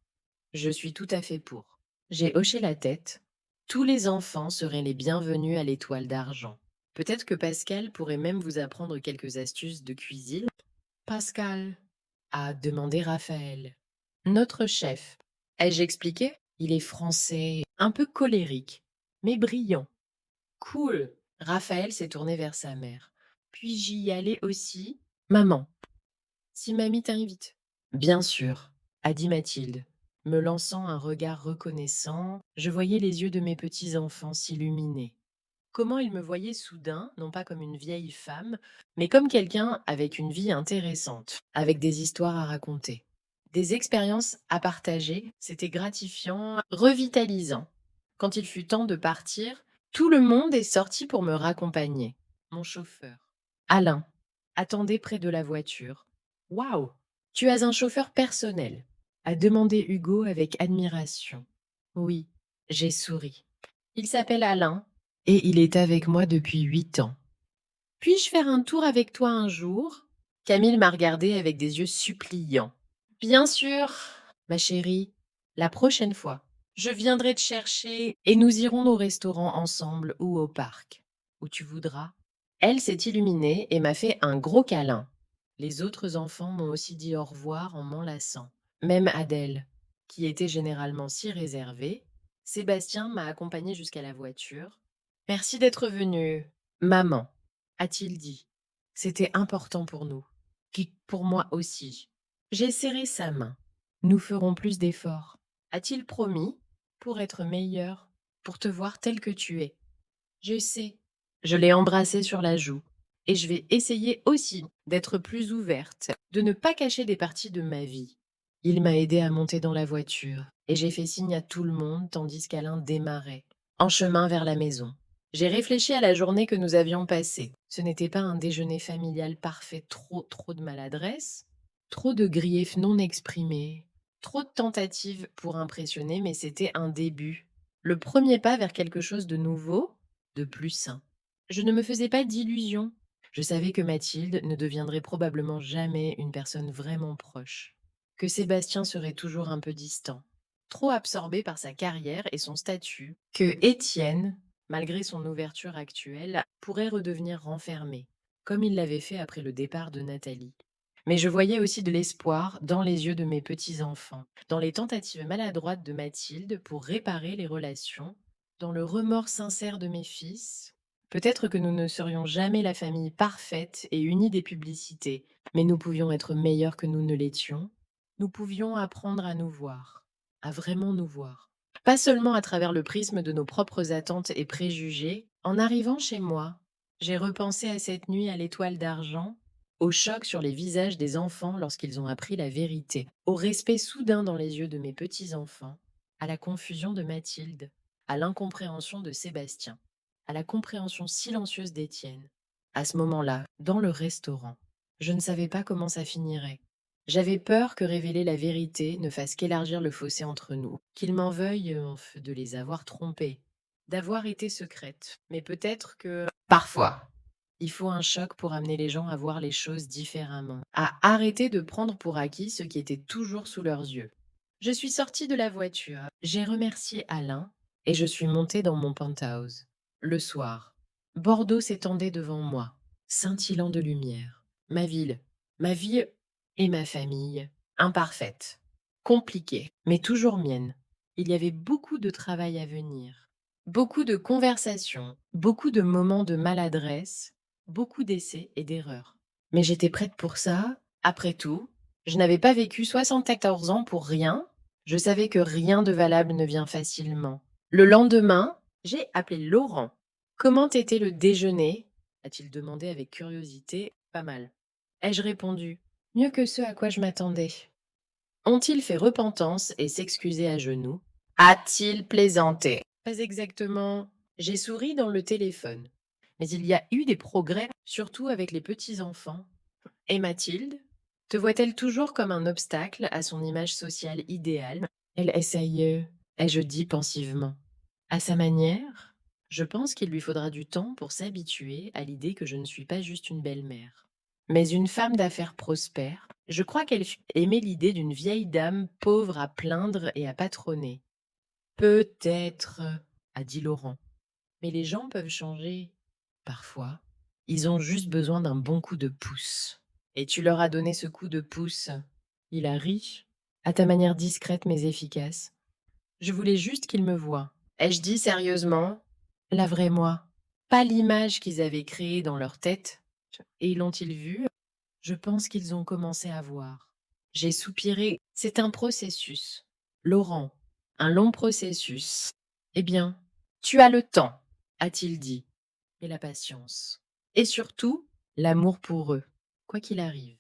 A: Je suis tout à fait pour. J'ai hoché la tête. Tous les enfants seraient les bienvenus à l'Étoile d'Argent. Peut-être que Pascal pourrait même vous apprendre quelques astuces de cuisine. Pascal, a demandé Raphaël. Notre chef. Ai-je expliqué? Il est français, un peu colérique, mais brillant. Cool. Raphaël s'est tourné vers sa mère. Puis-je y aller aussi? Maman, si mamie t'invite. Bien sûr, a dit Mathilde. Me lançant un regard reconnaissant, je voyais les yeux de mes petits-enfants s'illuminer. Comment ils me voyaient soudain, non pas comme une vieille femme, mais comme quelqu'un avec une vie intéressante, avec des histoires à raconter. Des expériences à partager, c'était gratifiant, revitalisant. Quand il fut temps de partir, tout le monde est sorti pour me raccompagner. Mon chauffeur, Alain, attendait près de la voiture. Waouh! Tu as un chauffeur personnel, a demandé Hugo avec admiration. Oui, j'ai souri. Il s'appelle Alain et il est avec moi depuis 8 ans. Puis-je faire un tour avec toi un jour? Camille m'a regardé avec des yeux suppliants. Bien sûr, ma chérie, la prochaine fois. Je viendrai te chercher et nous irons au restaurant ensemble ou au parc, où tu voudras. Elle s'est illuminée et m'a fait un gros câlin. Les autres enfants m'ont aussi dit au revoir en m'enlaçant. Même Adèle, qui était généralement si réservée. Sébastien m'a accompagnée jusqu'à la voiture. Merci d'être venu, maman, a-t-il dit. C'était important pour nous. Puis pour moi aussi. J'ai serré sa main. Nous ferons plus d'efforts, a-t-il promis, pour être meilleur, pour te voir tel que tu es. Je sais. Je l'ai embrassé sur la joue. Et je vais essayer aussi d'être plus ouverte, de ne pas cacher des parties de ma vie. Il m'a aidé à monter dans la voiture, et j'ai fait signe à tout le monde tandis qu'Alain démarrait, en chemin vers la maison. J'ai réfléchi à la journée que nous avions passée. Ce n'était pas un déjeuner familial parfait, trop de maladresse, trop de griefs non exprimés, trop de tentatives pour impressionner, mais c'était un début. Le premier pas vers quelque chose de nouveau, de plus sain. Je ne me faisais pas d'illusions. Je savais que Mathilde ne deviendrait probablement jamais une personne vraiment proche, que Sébastien serait toujours un peu distant, trop absorbé par sa carrière et son statut, que Étienne, malgré son ouverture actuelle, pourrait redevenir renfermé, comme il l'avait fait après le départ de Nathalie. Mais je voyais aussi de l'espoir dans les yeux de mes petits-enfants, dans les tentatives maladroites de Mathilde pour réparer les relations, dans le remords sincère de mes fils. Peut-être que nous ne serions jamais la famille parfaite et unie des publicités, mais nous pouvions être meilleurs que nous ne l'étions. Nous pouvions apprendre à nous voir, à vraiment nous voir. Pas seulement à travers le prisme de nos propres attentes et préjugés. En arrivant chez moi, j'ai repensé à cette nuit à l'Étoile d'Argent, au choc sur les visages des enfants lorsqu'ils ont appris la vérité, au respect soudain dans les yeux de mes petits-enfants, à la confusion de Mathilde, à l'incompréhension de Sébastien, à la compréhension silencieuse d'Étienne. À ce moment-là, dans le restaurant, je ne savais pas comment ça finirait. J'avais peur que révéler la vérité ne fasse qu'élargir le fossé entre nous, qu'ils m'en veuillent de les avoir trompés, d'avoir été secrète. Mais peut-être que, parfois, il faut un choc pour amener les gens à voir les choses différemment, à arrêter de prendre pour acquis ce qui était toujours sous leurs yeux. Je suis sortie de la voiture, j'ai remercié Alain et je suis montée dans mon penthouse. Le soir, Bordeaux s'étendait devant moi, scintillant de lumière. Ma vie et ma famille, imparfaite, compliquée, mais toujours mienne. Il y avait beaucoup de travail à venir, beaucoup de conversations, beaucoup de moments de maladresse, beaucoup d'essais et d'erreurs. Mais j'étais prête pour ça, Après tout, je n'avais pas vécu 74 ans pour rien. Je savais que rien de valable ne vient facilement. Le lendemain, j'ai appelé Laurent. Comment était le déjeuner a-t-il demandé avec curiosité. Pas mal. Ai-je répondu. Mieux que ce à quoi je m'attendais. Ont-ils fait repentance et s'excuser à genoux? A-t-il plaisanté? Pas exactement. J'ai souri dans le téléphone. Mais il y a eu des progrès, surtout avec les petits-enfants. Et Mathilde? Te voit-elle toujours comme un obstacle à son image sociale idéale? Elle essaye, ai-je dit pensivement. À sa manière, je pense qu'il lui faudra du temps pour s'habituer à l'idée que je ne suis pas juste une belle-mère, mais une femme d'affaires prospère. Je crois qu'elle aimait l'idée d'une vieille dame pauvre à plaindre et à patronner. Peut-être, a dit Laurent. Mais les gens peuvent changer. Parfois, ils ont juste besoin d'un bon coup de pouce. Et tu leur as donné ce coup de pouce. Il a ri, à ta manière discrète mais efficace. Je voulais juste qu'ils me voient. Ai-je dit sérieusement? La vraie moi. Pas l'image qu'ils avaient créée dans leur tête. Et l'ont-ils vu? Je pense qu'ils ont commencé à voir. J'ai soupiré. C'est un processus. Laurent, un long processus. Eh bien, tu as le temps, a-t-il dit, et la patience. Et surtout, l'amour pour eux, quoi qu'il arrive.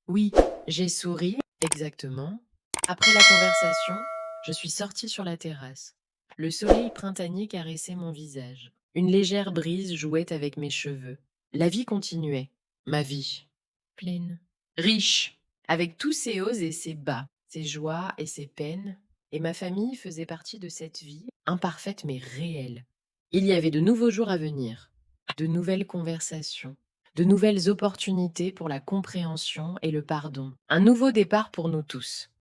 A: Oui, j'ai souri, exactement. Après la conversation, je suis sortie sur la terrasse. Le soleil printanier caressait mon visage. Une légère brise jouait avec mes cheveux. La vie continuait. Ma vie. Pleine. Riche. Avec tous ses hauts et ses bas, ses joies et ses peines. Et ma famille faisait partie de cette vie, imparfaite mais réelle. Il y avait de nouveaux jours à venir, de nouvelles conversations, de nouvelles opportunités pour la compréhension et le pardon. Un nouveau départ pour nous tous.